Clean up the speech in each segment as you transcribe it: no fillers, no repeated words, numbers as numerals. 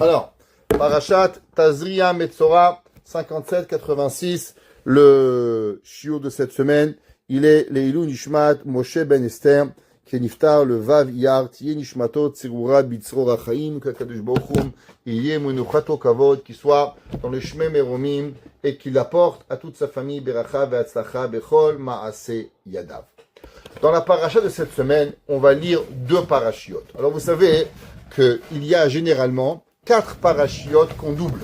Alors, Parashat Tazria Metzora 57-86, le shiur de cette semaine, il est Leilou Nishmat Moshe Ben Esther, qui est niftar le Vav Iyar, Tiye Nishmato Tsirura Bitzro Rachaim, que Kadosh Baruch Hu, Iye Menuchato Kavod, qui soit dans le Shmei Meromim et qu'il apporte à toute sa famille Beracha Ve'atzlacha Bechol Ma'ase Yadav. Dans la paracha de cette semaine, on va lire deux parachiotes. Alors vous savez qu'il y a généralement 4 parachiotes qu'on double.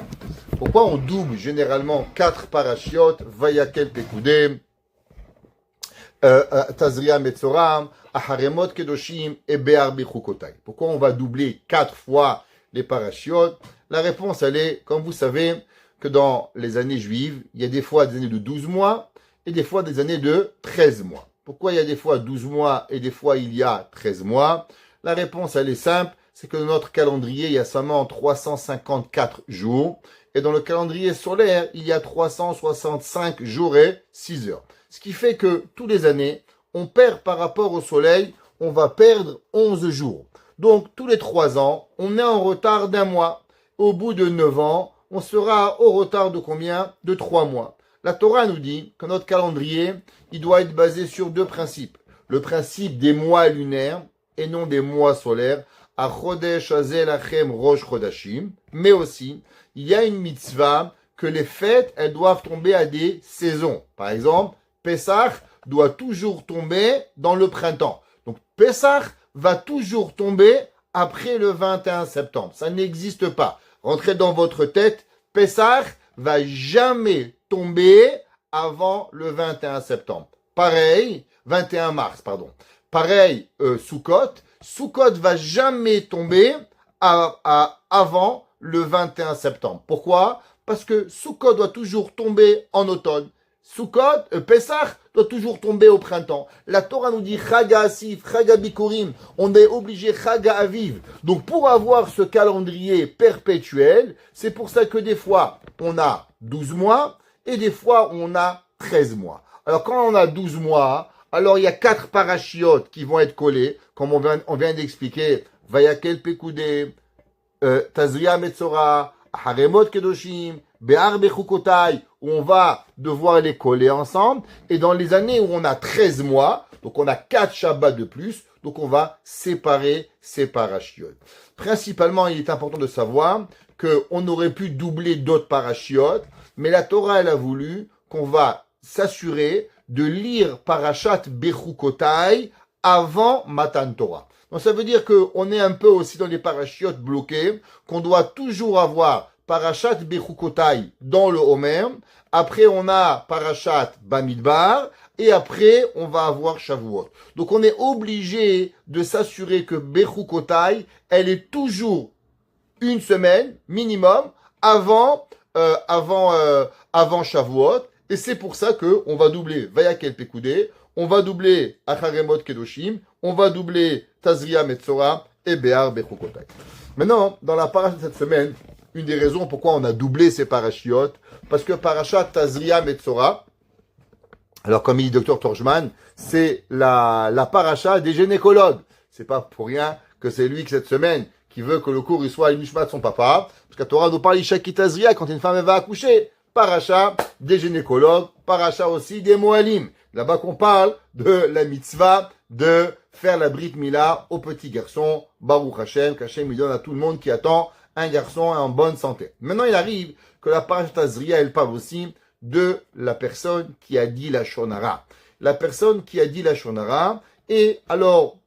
Pourquoi on double généralement 4 parachiotes? Vayakel Pekudé, Tazria Metzoram, Aharemot Kedoshim et Be'ar Bechukotai. Pourquoi on va doubler 4 fois les parachiotes? La réponse, elle est, comme vous savez, que dans les années juives, il y a des fois des années de 12 mois et des fois des années de 13 mois. Pourquoi il y a des fois 12 mois et des fois il y a 13 mois? La réponse, elle est simple, c'est que dans notre calendrier, il y a seulement 354 jours. Et dans le calendrier solaire, il y a 365 jours et 6 heures. Ce qui fait que tous les années, on perd par rapport au soleil, on va perdre 11 jours. Donc, tous les 3 ans, on est en retard d'un mois. Au bout de 9 ans, on sera au retard de combien? De 3 mois. La Torah nous dit que notre calendrier, il doit être basé sur 2 principes. Le principe des mois lunaires et non des mois solaires. À Chodesh Hazel Achem Rosh Chodashim. Mais aussi, il y a une mitzvah que les fêtes, elles doivent tomber à des saisons. Par exemple, Pessah doit toujours tomber dans le printemps. Donc, Pessah va toujours tomber après le 21 septembre. Ça n'existe pas. Rentrez dans votre tête, Pessah va jamais tomber avant le 21 septembre. Pareil, 21 mars, pardon. Pareil, Sukkot. Sukkot va jamais tomber avant le 21 septembre. Pourquoi? Parce que Sukkot doit toujours tomber en automne. Pessah doit toujours tomber au printemps. La Torah nous dit Chaga Asif, Chaga Bikurim. On est obligé Chaga Aviv. Donc pour avoir ce calendrier perpétuel, c'est pour ça que des fois on a 12 mois et des fois on a 13 mois. Alors quand on a 12 mois, alors il y a 4 parachiotes qui vont être collés, comme on vient d'expliquer. Vayakel Pekudé, Tazria Metzora, Haremot Kedoshim, Be'ar Bechukotai, où on va devoir les coller ensemble. Et dans les années où on a 13 mois, donc on a 4 Shabbats de plus, donc on va séparer ces parachiotes. Principalement, il est important de savoir qu'on aurait pu doubler d'autres parachiotes, mais la Torah, elle a voulu qu'on va s'assurer de lire Parashat Bechukotai avant Matan Torah. Donc ça veut dire qu'on est un peu aussi dans les parachiotes bloqués, qu'on doit toujours avoir Parashat Bechukotai dans le Homer, après on a Parashat Bamidbar, et après on va avoir Shavuot. Donc on est obligé de s'assurer que Bechukotai, elle est toujours une semaine minimum avant Shavuot, et c'est pour ça qu'on va doubler Vayakel Pekudé, on va doubler Acharemot Kedoshim, on va doubler Tazria Metzora et Be'ar Bechukotai. Maintenant, dans la paracha de cette semaine, une des raisons pourquoi on a doublé ces parachiotes, parce que parachat Tazria Metzora, alors comme il dit Dr Torjman, c'est la paracha des gynécologues. C'est pas pour rien que c'est lui que cette semaine qui veut que le cours il soit à l'Ishma de son papa, parce que la Torah nous parle d'Ishaki Tazria quand une femme elle va accoucher. Paracha des gynécologues, paracha aussi des Moalim. Là-bas qu'on parle de la mitzvah de faire la brit mila au petit garçon, Baruch Hashem, qu'Hashem lui donne à tout le monde qui attend un garçon en bonne santé. Maintenant, il arrive que la paracha Tazria, elle parle aussi de la personne qui a dit la shonara. La personne qui a dit la shonara, et alors,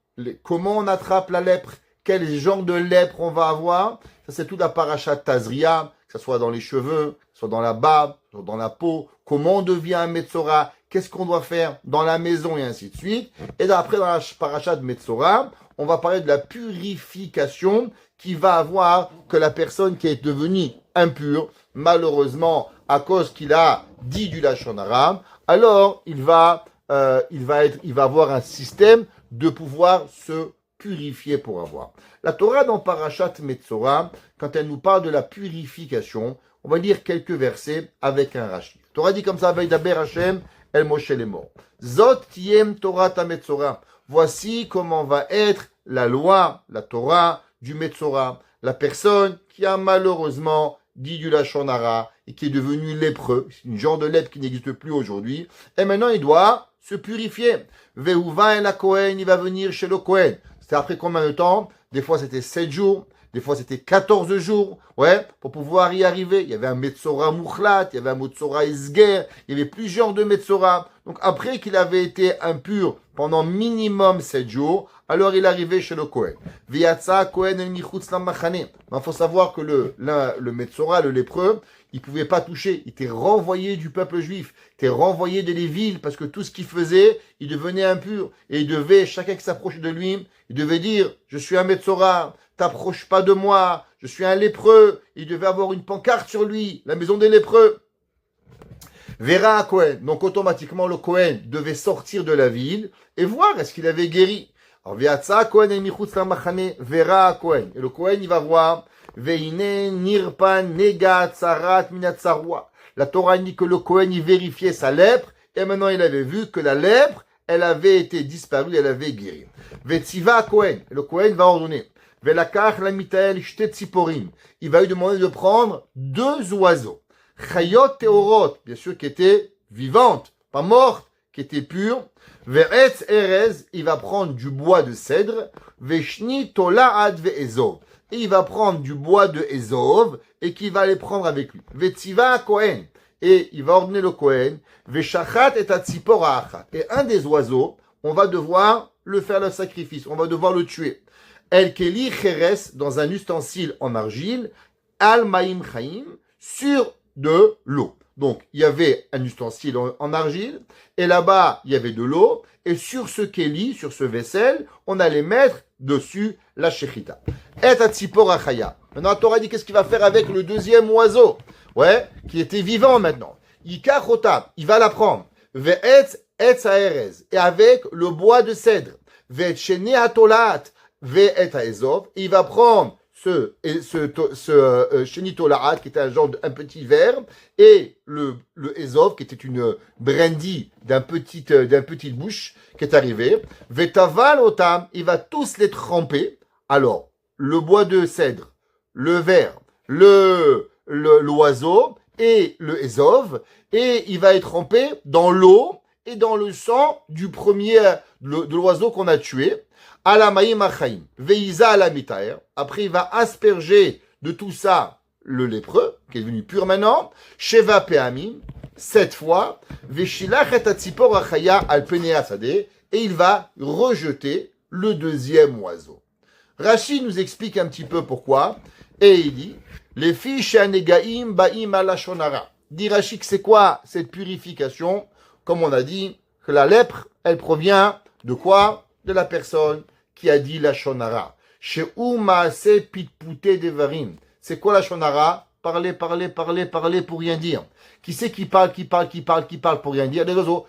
comment on attrape la lèpre? Quel genre de lèpre on va avoir? Ça, c'est toute la paracha Tazria, que ce soit dans les cheveux, que ce soit dans la barbe, soit dans la peau. Comment on devient un Metzora? Qu'est-ce qu'on doit faire dans la maison et ainsi de suite. Et après, dans la paracha de Metzora, on va parler de la purification qui va avoir que la personne qui est devenue impure, malheureusement, à cause qu'il a dit du Lachon Arabe, alors il va avoir un système de pouvoir se purifier pour avoir. La Torah dans Parashat Metzora, quand elle nous parle de la purification, on va lire quelques versets avec un Rashi. La Torah dit comme ça, Vaidaber Hashem El Moshe Lemor. Zot tiem Torah ta Metzora. Voici comment va être la loi, la Torah du Metzora. la personne qui a malheureusement dit du Lachon Hara et qui est devenu lépreux, c'est une genre de lèpre qui n'existe plus aujourd'hui, et maintenant il doit se purifier. Veuva et la Kohen, il va venir chez le Kohen. C'était après combien de temps? Des fois c'était 7 jours, des fois c'était 14 jours, ouais, pour pouvoir y arriver. Il y avait un Metzora Mouchlat, il y avait un Metzora Isger, il y avait plusieurs de Metzora. Donc après qu'il avait été impur pendant minimum 7 jours, alors il arrivait chez le Kohen. V'yatsa Kohen el michutz lamachane. Il faut savoir que le Metzora, le lépreux, il pouvait pas toucher. Il était renvoyé du peuple juif. Il était renvoyé des villes parce que tout ce qu'il faisait, il devenait impur. Et il devait, chacun qui s'approchait de lui, il devait dire, je suis un Metzora, t'approches pas de moi, je suis un lépreux. Il devait avoir une pancarte sur lui, la maison des lépreux. Vera à Kohen. Donc automatiquement, le Kohen devait sortir de la ville et voir est-ce qu'il avait guéri. Alors, Viatsa Kohen et Michutz Lamachane, Vera à Kohen. Et le Kohen, il va voir, Veine Nirpan Nega Tsarat Minatsarwa. La Torah dit que le Kohen, il vérifiait sa lèpre et maintenant il avait vu que la lèpre, elle avait été disparue, elle avait guéri. Vetsiva à Kohen. Et le Kohen va ordonner. Velakach la Mitael Shtet Tziporim. Il va lui demander de prendre 2 oiseaux. Chayot Teorot, bien sûr, qui étaient vivantes, pas mortes, qui étaient pures. Ve'etz Erez, il va prendre du bois de cèdre. Ve'shni Tola'ad ve'ezov. Et il va prendre du bois de Ezov et qu'il va les prendre avec lui. Ve'tziva Kohen. Et il va ordonner le Kohen. Ve'shachat et atzipor ha'achat. Et un des oiseaux, on va devoir le faire le sacrifice. On va devoir le tuer. El Keli Cheres, dans un ustensile en argile. Al Maim Chaim, sur de l'eau. Donc, il y avait un ustensile en argile, et là-bas, il y avait de l'eau, et sur ce keli, sur ce vaisselle, on allait mettre dessus la shechita. Et atzipor achaya. Maintenant, la Torah dit qu'est-ce qu'il va faire avec le deuxième oiseau, ouais, qui était vivant maintenant. Yikachota, il va la prendre. Ve'etz etz ha'erez, et avec le bois de cèdre. Ve'et shene ha'tolat, ve'et ha'ezov, il va prendre ce chénitolaat, qui était un petit verre, et le Ezov, qui était une brandy petite bouche, qui est arrivé. Vetaval otam, il va tous les tremper. Alors, le bois de cèdre, le verre, l'oiseau et le Ezov, et il va être trempé dans l'eau et dans le sang du premier, de l'oiseau qu'on a tué. Alamaïm achaim, veiza alamitaer. Après, il va asperger de tout ça le lépreux, qui est devenu pur maintenant. Sheva peamim, 7 fois. Veshilach et atzipor achaya al penea sadeh. Et il va rejeter le deuxième oiseau. Rashi nous explique un petit peu pourquoi. Et il dit, les fiches anegaim baim alashonara. Dit Rashi que c'est quoi cette purification? Comme on a dit, que la lèpre, elle provient de quoi? De la personne qui a dit la shonara. Chez Maase pitpouté devarim. C'est quoi la shonara? Parler pour rien dire. Qui c'est qui parle pour rien dire? Des oiseaux.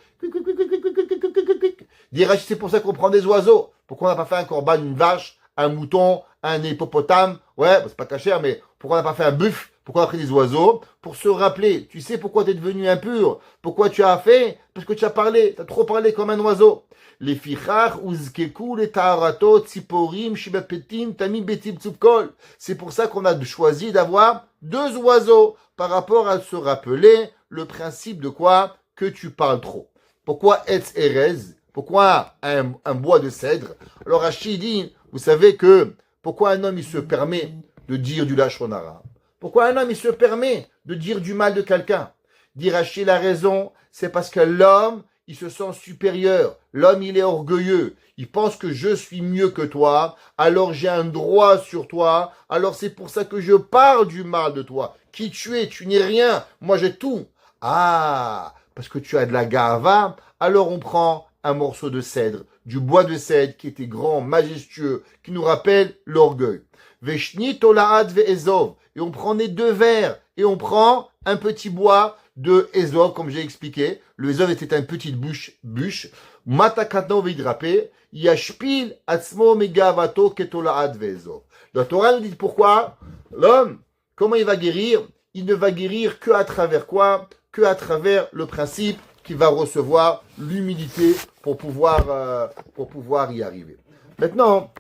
Rashi, c'est pour ça qu'on prend des oiseaux. Pourquoi on n'a pas fait un corban, une vache, un mouton, un hippopotame? Ouais, c'est pas caché, mais pourquoi on n'a pas fait un bœuf? Pourquoi on a pris des oiseaux? Pour se rappeler. Tu sais pourquoi tu es devenu impur? Pourquoi tu as fait? Parce que tu as parlé. Tu as trop parlé comme un oiseau. Les fichach uzkeku les taharatot tziporim shibapetim tami betim tzupkol. C'est pour ça qu'on a choisi d'avoir 2 oiseaux par rapport à se rappeler le principe de quoi? Que tu parles trop. Pourquoi etz erez? Pourquoi un bois de cèdre? Alors Rashi dit, vous savez que pourquoi un homme il se permet de dire du lachon hara? Pourquoi un homme il se permet de dire du mal de quelqu'un? Dit Rashi, la raison, c'est parce que l'homme il se sent supérieur. L'homme, il est orgueilleux. Il pense que je suis mieux que toi, alors j'ai un droit sur toi, alors c'est pour ça que je parle du mal de toi. Qui tu es? Tu n'es rien. Moi, j'ai tout. Ah, parce que tu as de la gava, alors on prend un morceau de cèdre, du bois de cèdre qui était grand, majestueux, qui nous rappelle l'orgueil. Veshni tolaad ve'ezov. Et on prend les 2 verres, et on prend un petit bois de Ezov, comme j'ai expliqué. Le Ezov était une petite bûche. Matakatno vidrapé, yashpil atzmo megavato ketolaad ve'ezov. La Torah nous dit pourquoi l'homme, comment il va guérir? Il ne va guérir que à travers quoi? Que à travers le principe qu'il va recevoir l'humilité pour pouvoir y arriver. Maintenant,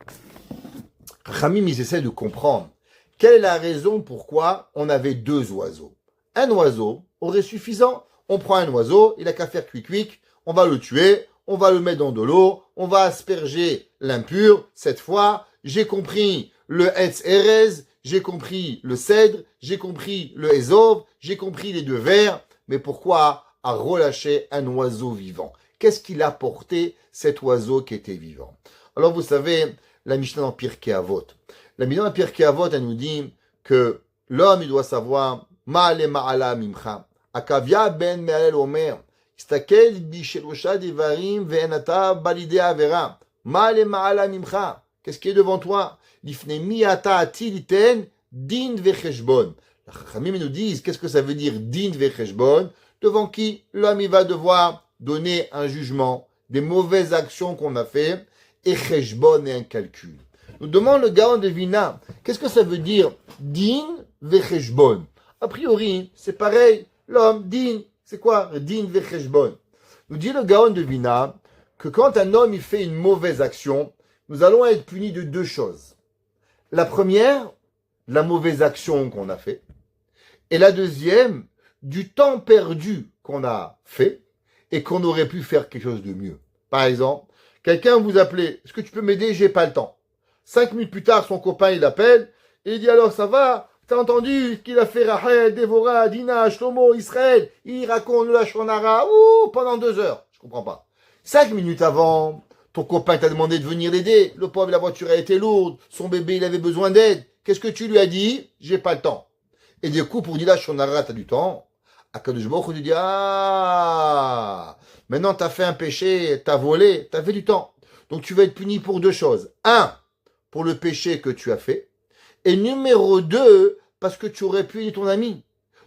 Khamim, ils essaient de comprendre quelle est la raison pourquoi on avait deux oiseaux? Un oiseau aurait suffisant. On prend un oiseau, il a qu'à faire cuic-cuic, on va le tuer, on va le mettre dans de l'eau, on va asperger l'impur. Cette fois, j'ai compris le Etz Erez, j'ai compris le cèdre, j'ai compris le Ezov, j'ai compris les deux vers. Mais pourquoi a relâché un oiseau vivant? Qu'est-ce qu'il a porté, cet oiseau qui était vivant? Alors vous savez, la Mishnah dans Pirkei Avot. La Mishnah dans Pirkei Avot, elle nous dit que l'homme, il doit savoir Ma'ale ma'ala mimcha. Akavia ben me'alel omer. Istakel bishelosha devarim ve'enata balide avera. Ma'ale ma'ala mimcha. Qu'est-ce qui est devant toi? Lifne mi'ata atiliten din vecheshbon. Les Chachamim nous disent, qu'est-ce que ça veut dire din vecheshbon? Devant qui l'homme il va devoir donner un jugement des mauvaises actions qu'on a fait, et cheshbon et un calcul. Nous demande le Gaon de Vina, qu'est-ce que ça veut dire din vecheshbon? A priori, c'est pareil, l'homme, din, c'est quoi din vecheshbon? Nous dit le Gaon de Vina que quand un homme il fait une mauvaise action, nous allons être punis de deux choses. La première, la mauvaise action qu'on a fait, et la deuxième, du temps perdu qu'on a fait et qu'on aurait pu faire quelque chose de mieux. Par exemple, quelqu'un vous appelait, est-ce que tu peux m'aider, j'ai pas le temps. 5 minutes plus tard, son copain il appelle et il dit alors ça va, t'as entendu ce qu'il a fait Rachel, Dévorah, Dina, Shlomo, Israël, il raconte le Lashon Hara, pendant 2 heures. Je comprends pas. 5 minutes avant, ton copain t'a demandé de venir l'aider, le pauvre la voiture a été lourde, son bébé il avait besoin d'aide. Qu'est-ce que tu lui as dit? J'ai pas le temps. Et du coup pour dire Lashon Hara, t'as du temps. Akadosh Baruch Hu lui dit maintenant t'as fait un péché, t'as volé, t'as fait du temps. Donc tu vas être puni pour 2 choses. 1, pour le péché que tu as fait. Et numéro 2, parce que tu aurais pu aider ton ami.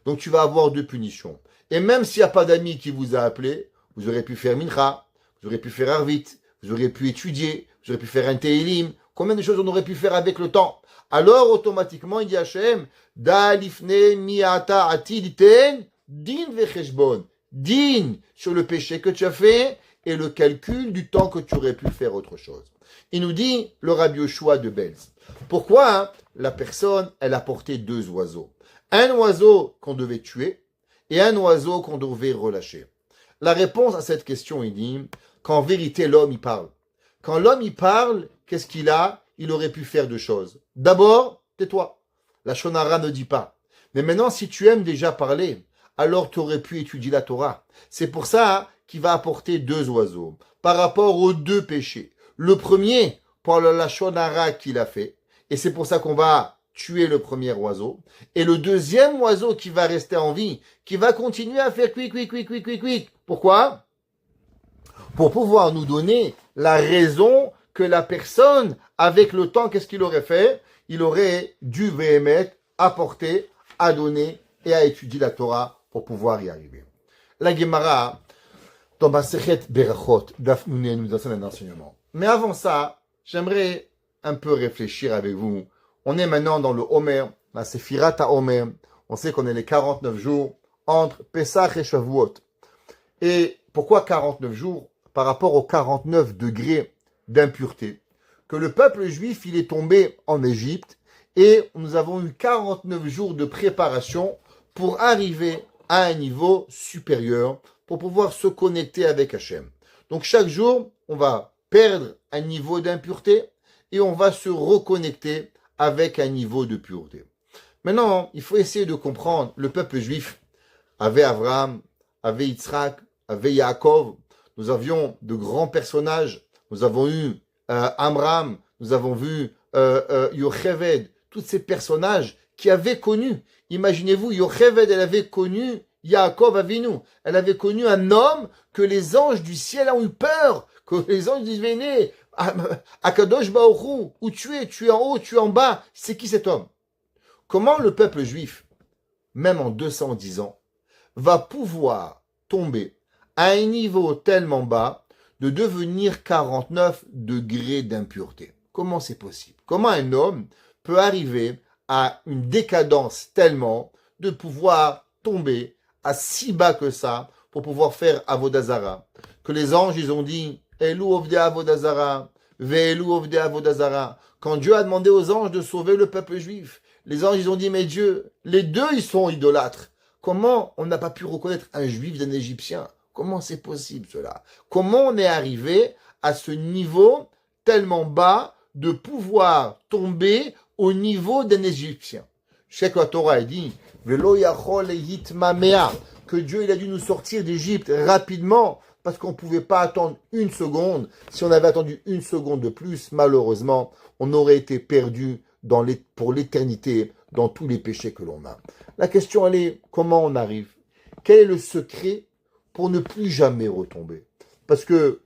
Donc tu vas avoir 2 punitions. Et même s'il n'y a pas d'ami qui vous a appelé, vous aurez pu faire mincha, vous aurez pu faire arvit, vous aurez pu étudier, vous aurez pu faire un teilim. Combien de choses on aurait pu faire avec le temps? Alors automatiquement il dit Hachem, da lifne miata atiliten din vecheshbon. Din sur le péché que tu as fait et le calcul du temps que tu aurais pu faire autre chose. Il nous dit le Rabbi Yoshua de Belz. Pourquoi la personne, elle a porté 2 oiseaux? Un oiseau qu'on devait tuer et un oiseau qu'on devait relâcher. La réponse à cette question, il dit qu'en vérité, l'homme, il parle. Quand l'homme, il parle, qu'est-ce qu'il a? Il aurait pu faire 2 choses. D'abord, tais-toi. La Shonara ne dit pas. Mais maintenant, si tu aimes déjà parler, alors tu aurais pu étudier la Torah. C'est pour ça qu'il va apporter 2 oiseaux par rapport aux 2 péchés. Le premier, pour le Lashon Hara qu'il a fait, et c'est pour ça qu'on va tuer le premier oiseau, et le deuxième oiseau qui va rester en vie, qui va continuer à faire cuic, cuic, cuic, cuic, cuic, cuic. Pourquoi? Pour pouvoir nous donner la raison que la personne, avec le temps, qu'est-ce qu'il aurait fait? Il aurait dû véhémet, apporter, à donner et à étudier la Torah pour pouvoir y arriver. La Gemara, dans Masechet Berachot, Daf Nun, nous enseigne un enseignement. Mais avant ça, j'aimerais un peu réfléchir avec vous. On est maintenant dans le Homer, la Sephirat HaOmer. On sait qu'on est les 49 jours entre Pesach et Shavuot. Et pourquoi 49 jours? Par rapport aux 49 degrés d'impureté que le peuple juif, il est tombé en Égypte et nous avons eu 49 jours de préparation pour arriver à un niveau supérieur, pour pouvoir se connecter avec Hachem. Donc chaque jour, on va perdre un niveau d'impureté et on va se reconnecter avec un niveau de pureté. Maintenant, il faut essayer de comprendre, le peuple juif avait Abraham, avait Yitzhak, avait Yaakov, nous avions de grands personnages, nous avons eu Amram, nous avons vu Yocheved, tous ces personnages qui avaient connu, imaginez-vous, Yocheved, elle avait connu Yaakov Avinu, elle avait connu un homme que les anges du ciel ont eu peur, que les anges disent venez, Akadosh Baruch Hu, où tu es en haut, tu es en bas, c'est qui cet homme? Comment le peuple juif, même en 210 ans, va pouvoir tomber à un niveau tellement bas de devenir 49 degrés d'impureté? Comment c'est possible? Comment un homme peut arriver à une décadence tellement de pouvoir tomber à si bas que ça pour pouvoir faire Avodazara? Que les anges, ils ont dit Elu ovde Avodazara, Ve'elu ovde Avodazara. Quand Dieu a demandé aux anges de sauver le peuple juif, Les anges, ils ont dit, mais Dieu, les deux, ils sont idolâtres. Comment on n'a pas pu reconnaître un juif d'un Égyptien? Comment c'est possible cela? Comment on est arrivé à ce niveau tellement bas de pouvoir tomber au niveau d'un Égyptien? Je sais que la Torah a dit Velo yachol hitmamea, que Dieu il a dû nous sortir d'Égypte rapidement parce qu'on ne pouvait pas attendre une seconde. Si on avait attendu une seconde de plus, malheureusement, on aurait été perdu pour l'éternité dans tous les péchés que l'on a. La question, elle est, comment on arrive? Quel est le secret pour ne plus jamais retomber? Parce que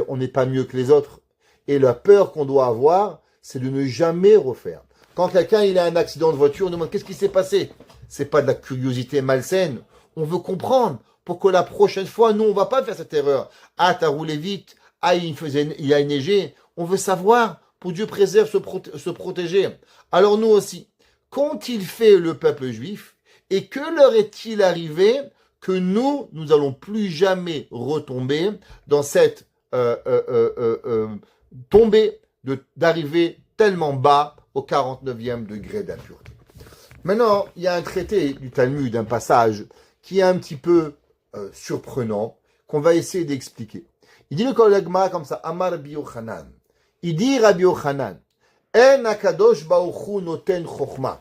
on n'est pas mieux que les autres. Et la peur qu'on doit avoir, c'est de ne jamais refaire. Quand quelqu'un il a un accident de voiture, on demande qu'est-ce qui s'est passé? C'est pas de la curiosité malsaine. On veut comprendre pour que la prochaine fois, nous, on va pas faire cette erreur. Ah, t'as roulé vite. Ah, il a neigé. On veut savoir pour Dieu préserve se protéger. Alors nous aussi, qu'ont-ils fait le peuple juif et que leur est-il arrivé que nous allons plus jamais retomber dans cette tombée d'arriver tellement bas au 49e degré d'impureté. Maintenant, il y a un traité du Talmud, un passage qui est un petit peu surprenant, qu'on va essayer d'expliquer. Il dit le Kolagma comme ça, Amar Rabbi Yochanan. Il dit Rabbi Yochanan, En akadosh baruch noten chokhma.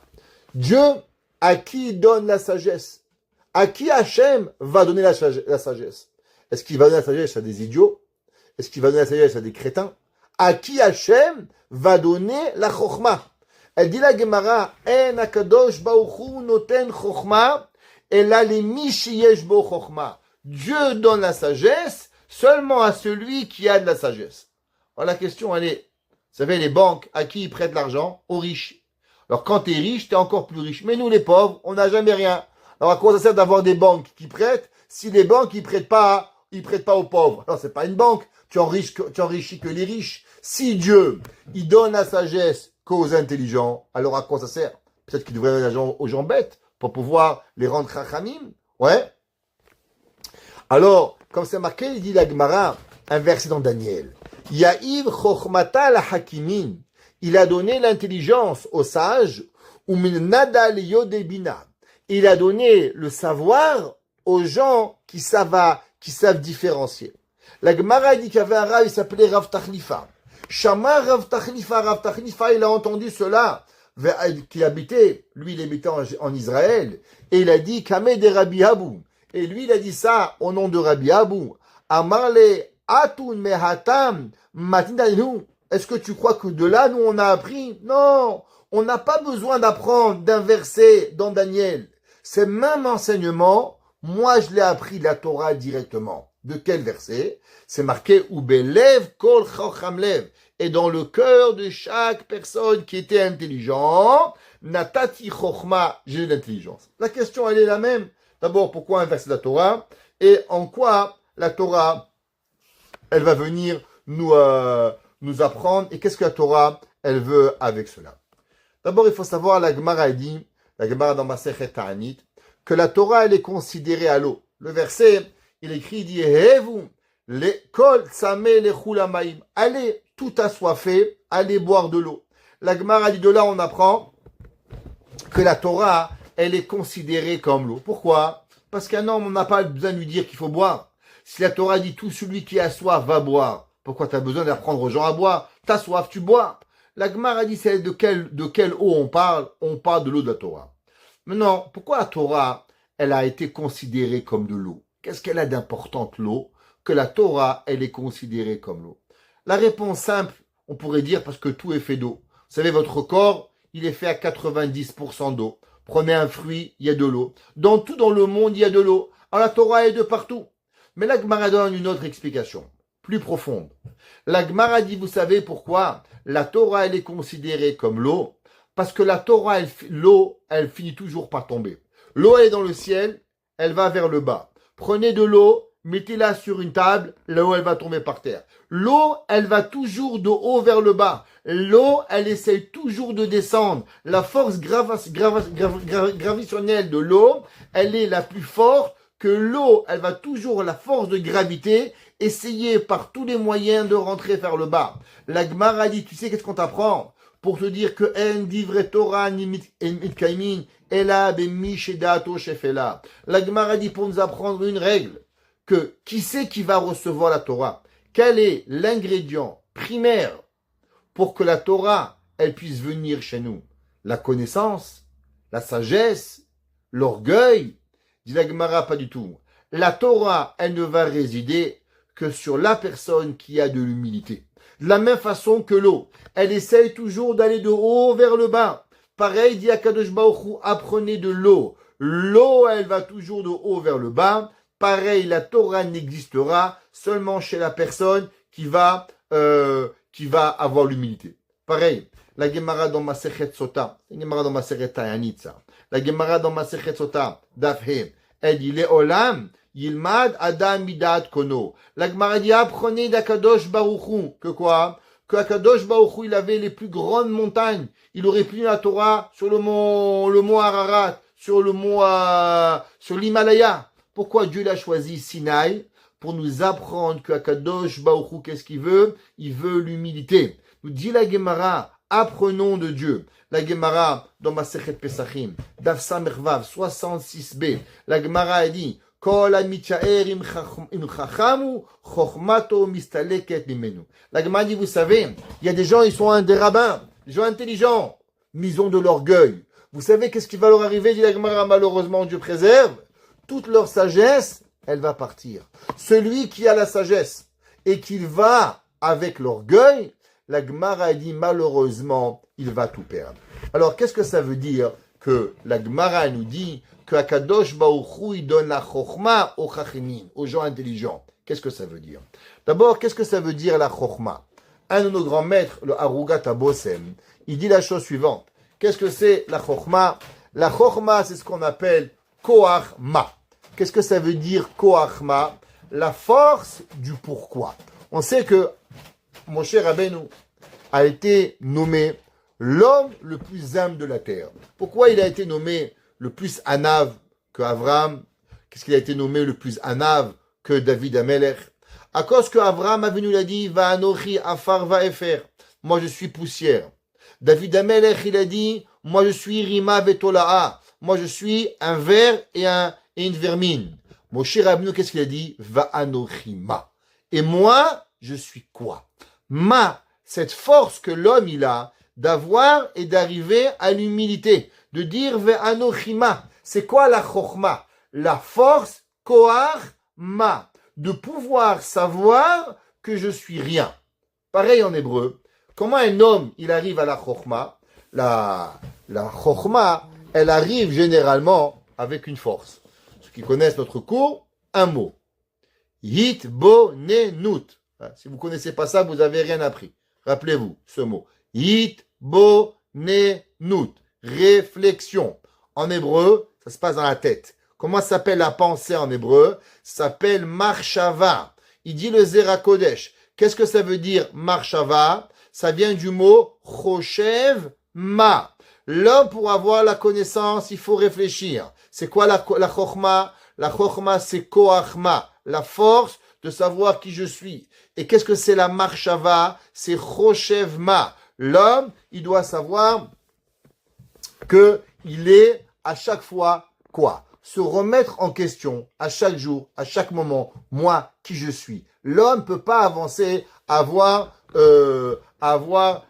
Dieu, à qui il donne la sagesse? À qui Hachem va donner la sagesse? Est-ce qu'il va donner la sagesse à des idiots? Est-ce qu'il va donner la sagesse à des crétins? À qui Hachem va donner la chokhma? Elle dit la Gemara, En akadosh baruch noten chokhma, ela lemi sheyesh bo chokhma. Dieu donne la sagesse seulement à celui qui a de la sagesse. Alors la question, elle est, vous savez, les banques, à qui ils prêtent l'argent? Aux riches. Alors quand tu es riche, tu es encore plus riche. Mais nous, les pauvres, on n'a jamais rien. Alors à quoi ça sert d'avoir des banques qui prêtent si les banques, ils prêtent pas aux pauvres? Alors c'est pas une banque. Tu enrichis que les riches. Si Dieu, il donne la sagesse qu'aux intelligents, alors à quoi ça sert? Peut-être qu'il devrait donner l'argent aux gens bêtes pour pouvoir les rendre chachamim. Ouais. Alors, comme c'est marqué, il dit la Gemara, un verset dans Daniel. Ya'iv chokhmata la hakimin. Il a donné l'intelligence aux sages, ou min nada liyodebina. Il a donné le savoir aux gens qui savent différencier. La Gemara dit qu'il y avait un rave, il s'appelait Rav Tachlifa. Shama Rav Tachlifa, il a entendu cela, qui habitait, lui il habitait en Israël, et il a dit, Kameh de Rabbi Abou. Et lui il a dit ça au nom de Rabbi Abou. Amarle atun mehatam matindalinu. Est-ce que tu crois que de là, nous, on a appris? Non, on n'a pas besoin d'apprendre d'un verset dans Daniel. C'est même enseignement, moi, je l'ai appris de la Torah directement. De quel verset? C'est marqué « Ubelev kol chochamlev » et dans le cœur de chaque personne qui était intelligent, « Natati chochma » j'ai l'intelligence. La question, elle est la même. D'abord, pourquoi un verset de la Torah? Et en quoi la Torah, elle va venir nous apprendre, et qu'est-ce que la Torah, elle veut avec cela. D'abord, il faut savoir, la Gemara dit, la Gemara dans Masechet Ta'anit, que la Torah, elle est considérée à l'eau. Le verset, il écrit, il dit, Hevu, les kol tzameh lechul hamayim. Allez, tout assoiffé, allez boire de l'eau. La Gemara dit, de là, on apprend que la Torah, elle est considérée comme l'eau. Pourquoi? Parce qu'un homme, on n'a pas besoin de lui dire qu'il faut boire. Si la Torah dit, tout celui qui a soif va boire, pourquoi tu as besoin d'apprendre aux gens à boire? T'as soif, tu bois. La Gemara dit, c'est de quelle eau on parle? On parle de l'eau de la Torah. Maintenant, pourquoi la Torah, elle a été considérée comme de l'eau? Qu'est-ce qu'elle a d'importante, l'eau, que la Torah, elle est considérée comme l'eau? La réponse simple, on pourrait dire parce que tout est fait d'eau. Vous savez, votre corps, il est fait à 90% d'eau. Prenez un fruit, il y a de l'eau. Dans tout dans le monde, il y a de l'eau. Alors la Torah est de partout. Mais la Gemara donne une autre explication, plus profonde. La Gemara dit, vous savez pourquoi la Torah, elle est considérée comme l'eau? Parce que la Torah, l'eau, elle finit toujours par tomber. L'eau, elle est dans le ciel, elle va vers le bas. Prenez de l'eau, mettez-la sur une table, l'eau, elle va tomber par terre. L'eau, elle va toujours de haut vers le bas. L'eau, elle essaye toujours de descendre. La force gravitationnelle de l'eau, elle est la plus forte que l'eau, elle va toujours, la force de gravité, essayer par tous les moyens de rentrer vers le bas. La Gemara dit, tu sais qu'est-ce qu'on t'apprend? pour te dire que en divre Torah ni mitkaimin ela bemi shedato shefela. La Gemara dit pour nous apprendre une règle, que qui c'est qui va recevoir la Torah? Quel est l'ingrédient primaire pour que la Torah, elle puisse venir chez nous? La connaissance, la sagesse, l'orgueil? Dit la Gemara, pas du tout. La Torah, elle ne va résider que sur la personne qui a de l'humilité. De la même façon que l'eau, elle essaye toujours d'aller de haut vers le bas. Pareil, dit Akadosh Baruch Hu, apprenez de l'eau. L'eau, elle va toujours de haut vers le bas. Pareil, la Torah n'existera seulement chez la personne qui va avoir l'humilité. Pareil, la Gemara dans Masechet Sota, la Gemara dans Masechet Tayanitza, la Gemara dans Masechet Sota, Dafhe, elle dit, Le'olam, Yilmad Adam Midat Kono. La Gemara dit, apprenez d'Akadosh Baruch Hu, que quoi? Que Akadosh Baruch Hu, il avait les plus grandes montagnes. Il aurait pu la Torah sur le mont Ararat, sur l'Himalaya. Pourquoi Dieu l'a choisi Sinaï? Pour nous apprendre que Akadosh Baruch Hu, qu'est-ce qu'il veut? Il veut l'humilité. Nous dit la Gemara, apprenons de Dieu. La Gemara, dans Masechet Pesachim, Daf Samervav 66b, la Gemara a dit, Kol ha-mityaer im chachamu, chochmato mistaleket mimenu. La Gemara dit, vous savez, il y a des gens, ils sont des rabbins, des gens intelligents, mais ils ont de l'orgueil. Vous savez qu'est-ce qui va leur arriver, dit la Gemara, malheureusement, Dieu préserve? Toute leur sagesse, elle va partir. Celui qui a la sagesse et qu'il va avec l'orgueil, la Gemara dit malheureusement, il va tout perdre. Alors, qu'est-ce que ça veut dire que la Gemara nous dit que Akadosh Baruch Hu, il donne la chokhma aux chachimin, aux gens intelligents? Qu'est-ce que ça veut dire? D'abord, qu'est-ce que ça veut dire la chokhma? Un de nos grands maîtres, le Arugat Abosem, il dit la chose suivante. Qu'est-ce que c'est la chokhma? La chokhma, c'est ce qu'on appelle koach ma. Qu'est-ce que ça veut dire koach ma? La force du pourquoi. On sait que Moshe Rabbeinu a été nommé l'homme le plus humble de la terre. Pourquoi il a été nommé le plus anav que Abraham? Qu'est-ce qu'il a été nommé le plus anav que David Amelech? À cause que Abraham Avinu l'a dit, va anochi afar va efer. Moi je suis poussière. David Amelech il a dit, moi je suis rima vetola'a. Moi je suis un ver et une vermine. Moshe Rabbeinu qu'est-ce qu'il a dit? Va anochi ma. Et moi je suis quoi? Ma, cette force que l'homme il a d'avoir et d'arriver à l'humilité, de dire ve'anochima. C'est quoi la chokhma? La force koach ma, de pouvoir savoir que je suis rien. Pareil en hébreu. Comment un homme il arrive à la chokhma? La chokhma, elle arrive généralement avec une force. Ceux qui connaissent notre cours, un mot. Hitbonenut. Si vous ne connaissez pas ça, vous n'avez rien appris. Rappelez-vous ce mot. Hitbonenut. Réflexion. En hébreu, ça se passe dans la tête. Comment s'appelle la pensée en hébreu? Ça s'appelle marshava. Il dit le Zera Kodesh. Qu'est-ce que ça veut dire marshava? Ça vient du mot choshev ma. L'homme, pour avoir la connaissance, il faut réfléchir. C'est quoi la chokhma? La chokhma, c'est koachma. La force de savoir qui je suis. Et qu'est-ce que c'est la marshava? C'est choshevma. L'homme, il doit savoir que il est à chaque fois quoi? Se remettre en question à chaque jour, à chaque moment. Moi, qui je suis? L'homme peut pas avancer, avoir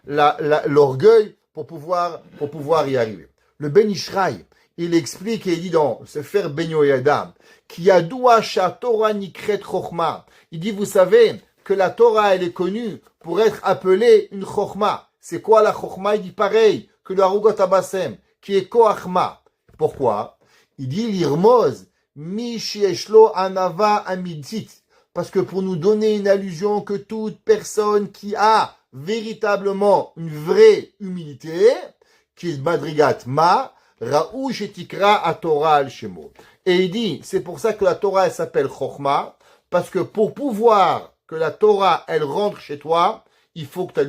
l'orgueil pour pouvoir y arriver. Le Ben Ishraï, il explique et il dit dans Sefer Ben Yoyada, qui a douacha Torah nikret chokhma. Il dit, vous savez que la Torah, elle est connue pour être appelée une chokhma. C'est quoi la chokhma? Il dit pareil que le Arugot Abasem, qui est koachma. Pourquoi? Il dit l'irmoz, mi shieshlo anava amidzit. Parce que pour nous donner une allusion que toute personne qui a véritablement une vraie humilité, qui est madrigat ma, raou shetikra a Torah al shemo. Et il dit, c'est pour ça que la Torah, elle s'appelle chokhma, parce que pour pouvoir que la Torah, elle rentre chez toi, il faut que tu aies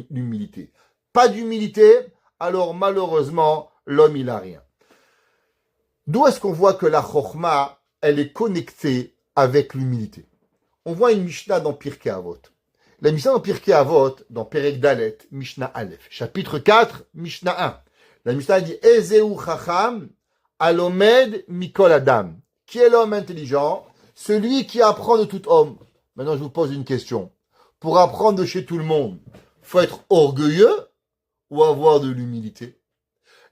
l'humilité. Pas d'humilité, alors malheureusement, l'homme, il a rien. D'où est-ce qu'on voit que la chokhma, elle est connectée avec l'humilité? On voit une Mishnah dans Pirkei Avot. La Mishnah dans Pirkei Avot, dans Perek Dalet, Mishnah Aleph, chapitre 4, Mishnah 1. La Mishnah dit Ezeu Chacham Alomed Mikol Adam. Qui est l'homme intelligent? Celui qui apprend de tout homme. Maintenant, je vous pose une question. Pour apprendre de chez tout le monde, faut être orgueilleux ou avoir de l'humilité?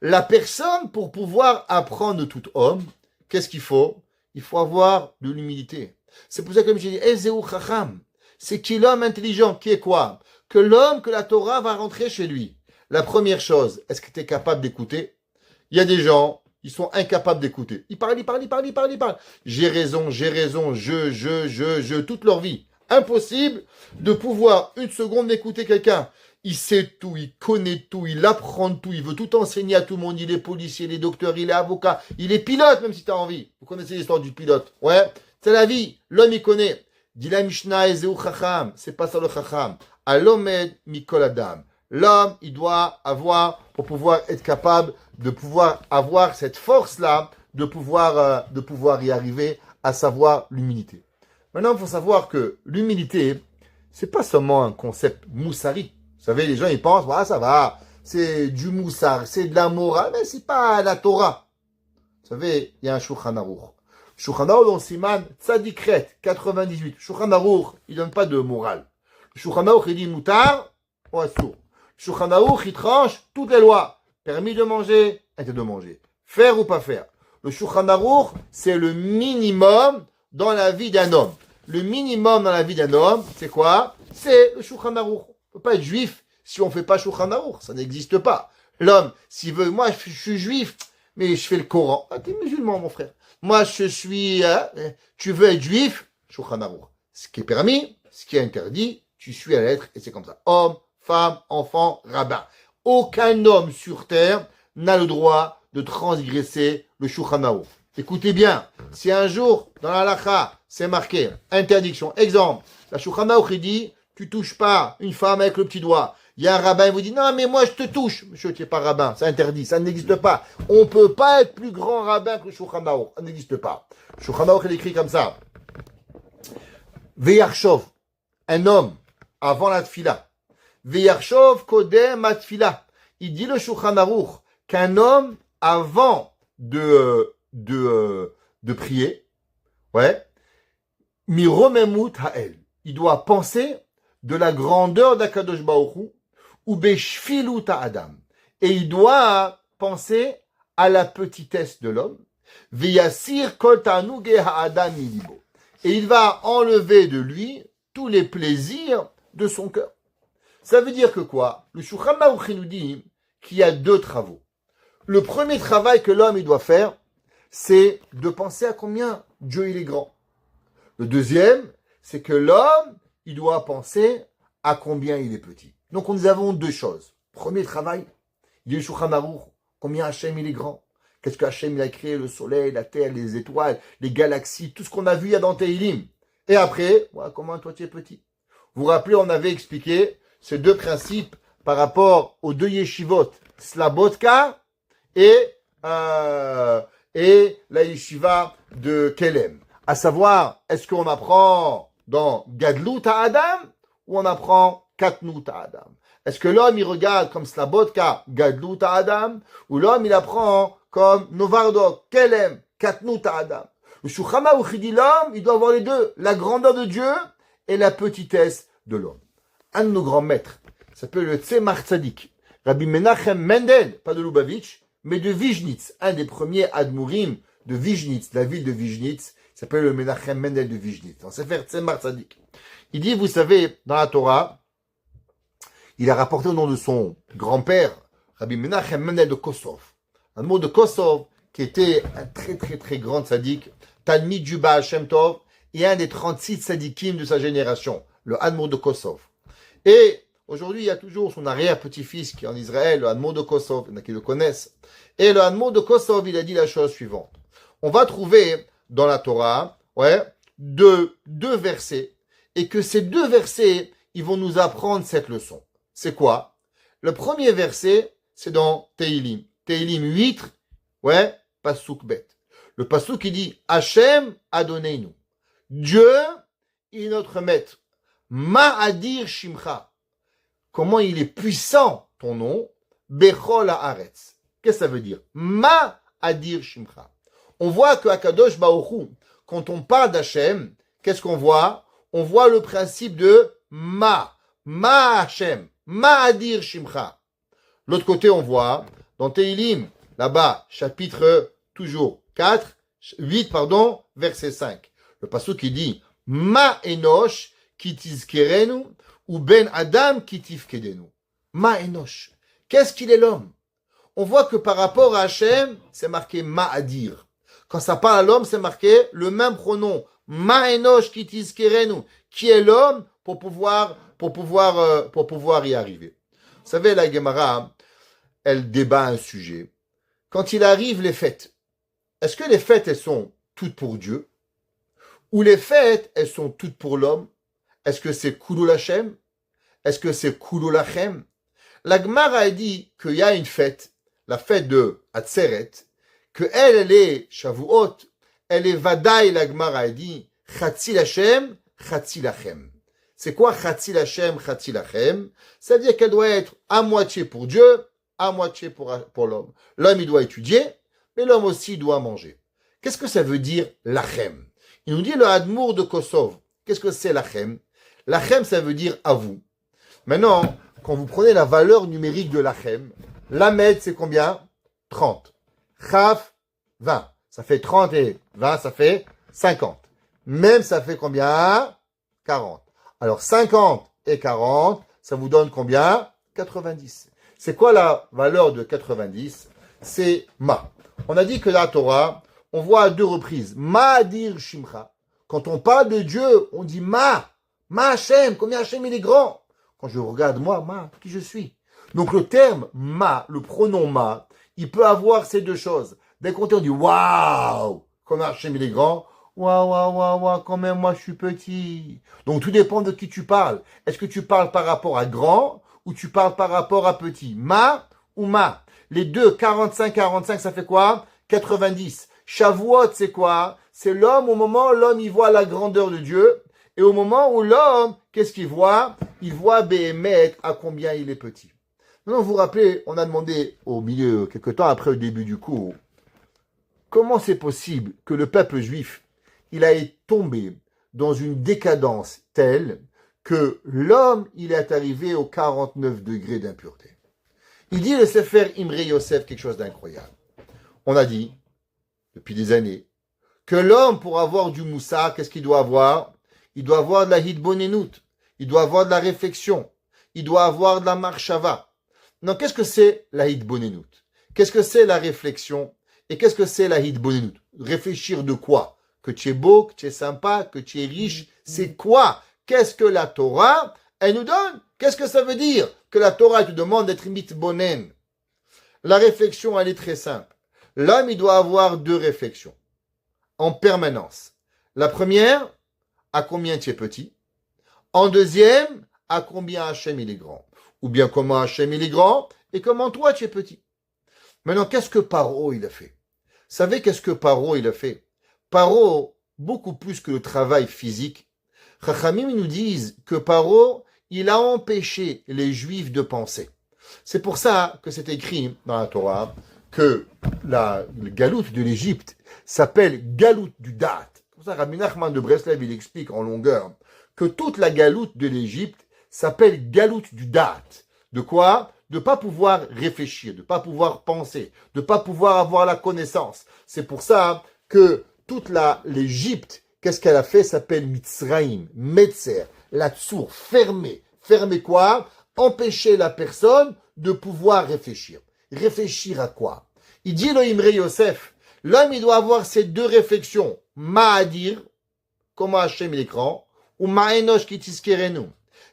La personne, pour pouvoir apprendre de tout homme, qu'est-ce qu'il faut? Il faut avoir de l'humilité. C'est pour ça que comme j'ai dit, Ezeu Chacham. C'est qui l'homme intelligent? Qui est quoi? Que l'homme, que la Torah va rentrer chez lui. La première chose, est-ce que tu es capable d'écouter? Il y a des gens, ils sont incapables d'écouter. Ils parlent. J'ai raison, je, toute leur vie. Impossible de pouvoir une seconde d'écouter quelqu'un. Il sait tout, il connaît tout, il apprend tout, il veut tout enseigner à tout le monde. Il est policier, il est docteur, il est avocat, il est pilote, même si tu as envie. Vous connaissez l'histoire du pilote. Ouais, c'est la vie. L'homme, il connaît. Dit la Mishnah, Ezeu Chacham. C'est pas ça le Chacham. Alomed Mikol Adam. L'homme, il doit avoir, pour pouvoir être capable de pouvoir avoir cette force-là, de pouvoir y arriver, à savoir l'humilité. Maintenant, il faut savoir que l'humilité, c'est pas seulement un concept moussari. Vous savez, les gens, ils pensent, ah, ça va, c'est du moussar, c'est de la morale, mais c'est pas la Torah. Vous savez, il y a un Shulchan Aruch. Shulchan Aruch dans Siman Tzadikret 98. Shulchan Aruch, il donne pas de morale. Shulchan Aruch, il dit moutar ou assour. Shulchan Aruch, il tranche toutes les lois. Permis de manger, interdit de manger. Faire ou pas faire. Le Shulchan Aruch, c'est le minimum dans la vie d'un homme. Le minimum dans la vie d'un homme, c'est quoi? C'est le Shulchan Aruch. On ne peut pas être juif si on ne fait pas Shulchan Aruch. Ça n'existe pas. L'homme, s'il veut, moi je suis juif, mais je fais le Coran. Ah, t'es musulman, mon frère. Moi je suis, tu veux être juif? Shulchan Aruch. Ce qui est permis, ce qui est interdit, tu suis à la lettre et c'est comme ça. Homme, femme, enfant, rabbin. Aucun homme sur terre n'a le droit de transgresser le Shulchan Aruch. Écoutez bien, si un jour, dans la halakha, c'est marqué, interdiction, exemple, la Shulchan Aruch il dit, tu touches pas une femme avec le petit doigt. Il y a un rabbin qui vous dit, non, mais moi je te touche. Monsieur, tu n'es pas rabbin, c'est interdit, ça n'existe pas. On ne peut pas être plus grand rabbin que le Shulchan Aruch, ça n'existe pas. Le Shulchan Aruch, il écrit comme ça. Veyarshov, un homme, avant la tfila. Veyarshov kodem matfila. Il dit le Shulchan Aruch qu'un homme, avant de prier, ouais, miromemut ha'el. Il doit penser de la grandeur d'Akadosh Baruch Hu, ou beshfilut ha'adam. Et il doit penser à la petitesse de l'homme. Veyasir kol ta'anuge ha'adam milibo. Et il va enlever de lui tous les plaisirs de son cœur. Ça veut dire que quoi? Le Shulchan Aruch nous dit qu'il y a deux travaux. Le premier travail que l'homme il doit faire, c'est de penser à combien Dieu il est grand. Le deuxième, c'est que l'homme, il doit penser à combien il est petit. Donc nous avons deux choses. Premier travail, il y a le Shulchan Aruch, combien Hachem il est grand. Qu'est-ce que Hachem il a créé? Le soleil, la terre, les étoiles, les galaxies, tout ce qu'on a vu il y a dans Tehillim. Et après, voilà, comment toi tu es petit. Vous vous rappelez, on avait expliqué ces deux principes par rapport aux deux yeshivot, Slabotka et la yeshiva de Kelem. À savoir, est-ce qu'on apprend dans Gadlut Adam ou on apprend Katnut Adam? Est-ce que l'homme il regarde comme Slabotka, Gadlut Adam, ou l'homme il apprend comme Novardok, Kelem, Katnut Adam? Le Shulchan Aruch dit l'homme, il doit avoir les deux, la grandeur de Dieu et la petitesse de l'homme. Un de nos grands maîtres s'appelle le Tzemach Tzadik, Rabbi Menachem Mendel, pas de Lubavitch, mais de Vizhnitz, un des premiers Admurim de Vizhnitz, la ville de Vizhnitz, s'appelle le Menachem Mendel de Vizhnitz. Dans Sefer Tzemach Tzadik. Il dit, vous savez, dans la Torah, il a rapporté au nom de son grand-père, Rabbi Menachem Mendel de Kosov. Un mot de Kosov, qui était un très très très grand tzaddik, Talmid du Baal Shem Tov, et un des 36 tzaddikim de sa génération, le Admour de Kosov. Et aujourd'hui, il y a toujours son arrière-petit-fils qui est en Israël, le Admour de Kosov, il y en a qui le connaissent. Et le Admour de Kosov, il a dit la chose suivante. On va trouver dans la Torah, deux versets, et que ces deux versets, ils vont nous apprendre cette leçon. C'est quoi? Le premier verset, c'est dans Tehillim. Tehillim 8, Pasuk Bet. Le Pasuk, il dit, Hachem Adonenu. Dieu est notre maître. Ma'adir Shimcha. Comment il est puissant, ton nom, Bechol Haaretz. Qu'est-ce que ça veut dire? Ma'adir Shimcha. On voit que Akadosh Baruch Hu, quand on parle d'Hachem, qu'est-ce qu'on voit? On voit le principe de Ma Hashem, Ma'adir Shimcha. L'autre côté, on voit, dans Tehilim, là-bas, chapitre, toujours, 8, verset 5. Le passage qui dit, Ma Enosh, ki tizkerenu, ou Ben Adam, ki tifkedenu. Ma Enosh. Qu'est-ce qu'il est l'homme? On voit que par rapport à Hachem, c'est marqué Ma'adir. Quand ça parle à l'homme, c'est marqué le même pronom. Ma Enosh, ki tizkerenu. Qui est l'homme pour pouvoir y arriver. Vous savez, la Gemara, elle débat un sujet. Quand il arrive les fêtes, est-ce que les fêtes, elles sont toutes pour Dieu? Ou les fêtes, elles sont toutes pour l'homme? Est-ce que c'est Kulul Hashem? Est-ce que c'est Kulul Lachem? La Gemara a dit qu'il y a une fête, la fête de Atzeret, que elle est Shavuot, elle est Vadaï, la Gemara a dit, Chatzil Hashem, Chatzil Lachem. C'est quoi Chatzil Hashem, Chatzil Lachem? Ça veut dire qu'elle doit être à moitié pour Dieu, à moitié pour l'homme. L'homme, il doit étudier, mais l'homme aussi doit manger. Qu'est-ce que ça veut dire Lachem? Il nous dit le Hadmour de Kosov. Qu'est-ce que c'est Lachem? Lachem, ça veut dire à vous. Maintenant, quand vous prenez la valeur numérique de Lachem, Lamed, c'est combien? 30. Chaf, 20. Ça fait 30 et 20, ça fait 50. Même, ça fait combien? 40. Alors, 50 et 40, ça vous donne combien? 90. C'est quoi la valeur de 90? C'est Ma. On a dit que la Torah, on voit à 2 reprises. Ma'adir Shimcha. Quand on parle de Dieu, on dit Ma Hashem, combien Hashem il est grand. Quand je regarde moi, qui je suis. Donc le terme Ma, le pronom Ma, il peut avoir ces deux choses. Dès qu'on dit waouh, combien Hashem il est grand. Waouh, quand même moi je suis petit. Donc tout dépend de qui tu parles. Est-ce que tu parles par rapport à grand ou tu parles par rapport à petit? Ma ou Ma? Les deux, 45, ça fait quoi? 90. Shavuot, c'est quoi? C'est l'homme au moment où l'homme il voit la grandeur de Dieu. Et au moment où l'homme, qu'est-ce qu'il voit? Il voit Béhémet à combien il est petit. Maintenant, vous vous rappelez, on a demandé au milieu, quelque temps après le début du cours, comment c'est possible que le peuple juif, il a été tombé dans une décadence telle que l'homme, il est arrivé aux 49 degrés d'impureté. Il dit le Sefer Imre Yosef quelque chose d'incroyable. On a dit, depuis des années, que l'homme, pour avoir du moussar, qu'est-ce qu'il doit avoir? Il doit avoir de la hitbonenut, il doit avoir de la réflexion, il doit avoir de la marshava. Non, qu'est-ce que c'est la hitbonenut? Qu'est-ce que c'est la réflexion? Et qu'est-ce que c'est la hitbonenut? Réfléchir de quoi? Que tu es beau, que tu es sympa, que tu es riche, c'est quoi? Qu'est-ce que la Torah, elle nous donne? Qu'est-ce que ça veut dire? Que la Torah te demande d'être mitbonen. La réflexion, elle est très simple. L'homme, il doit avoir 2 réflexions en permanence. La première, à combien tu es petit. En deuxième, à combien Hachem il est grand. Ou bien comment Hachem il est grand et comment toi tu es petit. Maintenant, qu'est-ce que Paro il a fait? Vous savez qu'est-ce que Paro il a fait? Paro, beaucoup plus que le travail physique, Chachamim nous disent que Paro, il a empêché les Juifs de penser. C'est pour ça que c'est écrit dans la Torah que le galoute de l'Égypte s'appelle galoute du Da'at. Pour ça, Rabbi Nachman de Breslev, il explique en longueur que toute la galoute de l'Égypte s'appelle galoute du Da'at. De quoi? De pas pouvoir réfléchir, de pas pouvoir penser, de pas pouvoir avoir la connaissance. C'est pour ça que toute l'Égypte, qu'est-ce qu'elle a fait? S'appelle Mitzraïm, Metzer, la tsour, fermée. Fermer quoi? Empêcher la personne de pouvoir réfléchir. Réfléchir à quoi? Il dit le Imre Yosef, l'homme il doit avoir ces 2 réflexions. Ma'adir, comment Hachem il est grand, ou Ma'enosh ki tiskerenu.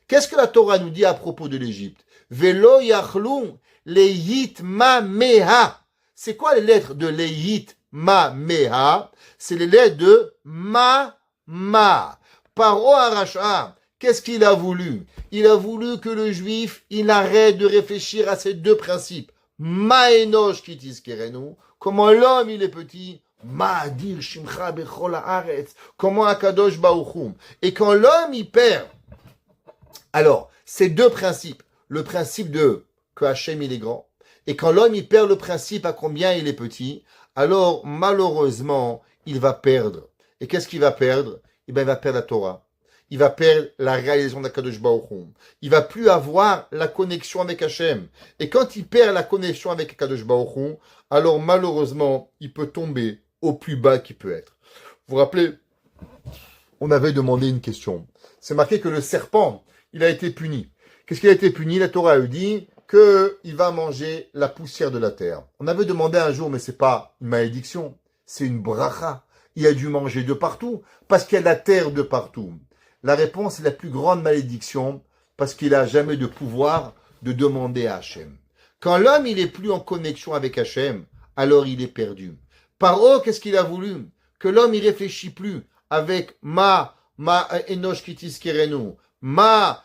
Qu'est-ce que la Torah nous dit à propos de l'Égypte? Velo yachlou leyit ma meha. C'est quoi les lettres de leyit ma meha? C'est les lettres de ma. Paro aracha. Qu'est-ce qu'il a voulu? Il a voulu que le juif, il arrête de réfléchir à ces 2 principes. Ma'enosh ki tiskerenu. Comment l'homme il est petit. Ma'adir shimcha bechol haaretz. Comment Akadosh Baruch Hu. Et quand l'homme il perd Alors, ces deux principes, le principe de que Hachem il est grand, et quand l'homme il perd le principe à combien il est petit, alors malheureusement, il va perdre. Et qu'est-ce qu'il va perdre? Eh bien, il va perdre la Torah. Il va perdre la réalisation d'Akadosh Baruch Hu. Il va plus avoir la connexion avec Hachem. Et quand il perd la connexion avec Akadosh Baruch Hu, alors malheureusement, il peut tomber au plus bas qu'il peut être. Vous vous rappelez, on avait demandé une question. C'est marqué que le serpent, il a été puni. Qu'est-ce qu'il a été puni? La Torah a dit qu'il va manger la poussière de la terre. On avait demandé un jour, mais c'est pas une malédiction, c'est une bracha. Il a dû manger de partout, parce qu'il y a la terre de partout. La réponse est la plus grande malédiction, parce qu'il n'a jamais de pouvoir de demander à Hachem. Quand l'homme il est plus en connexion avec Hachem, alors il est perdu. Paro, qu'est-ce qu'il a voulu? Que l'homme il réfléchit plus avec ma enosh kitis kerenu, ma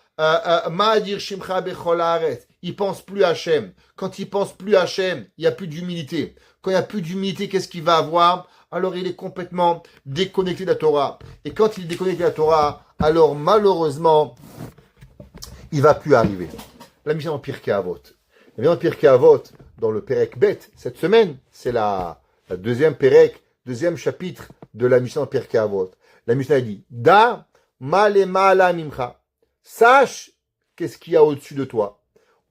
dir shimcha bechol haaretz. Il pense plus à Hachem. Quand il pense plus à Hachem, il n'y a plus d'humilité. Quand il n'y a plus d'humilité, qu'est-ce qu'il va avoir? Alors il est complètement déconnecté de la Torah. Et quand il est déconnecté de la Torah, alors malheureusement, il va plus arriver. La mission en Pirkei Avot. La mission en Pirkei Avot, dans le Perek Bet, cette semaine, c'est la deuxième Perek, deuxième chapitre de la mission en Pirkei Avot. La mission a dit, Da ma le ma'ala mimcha. Sache qu'est-ce qu'il y a au-dessus de toi.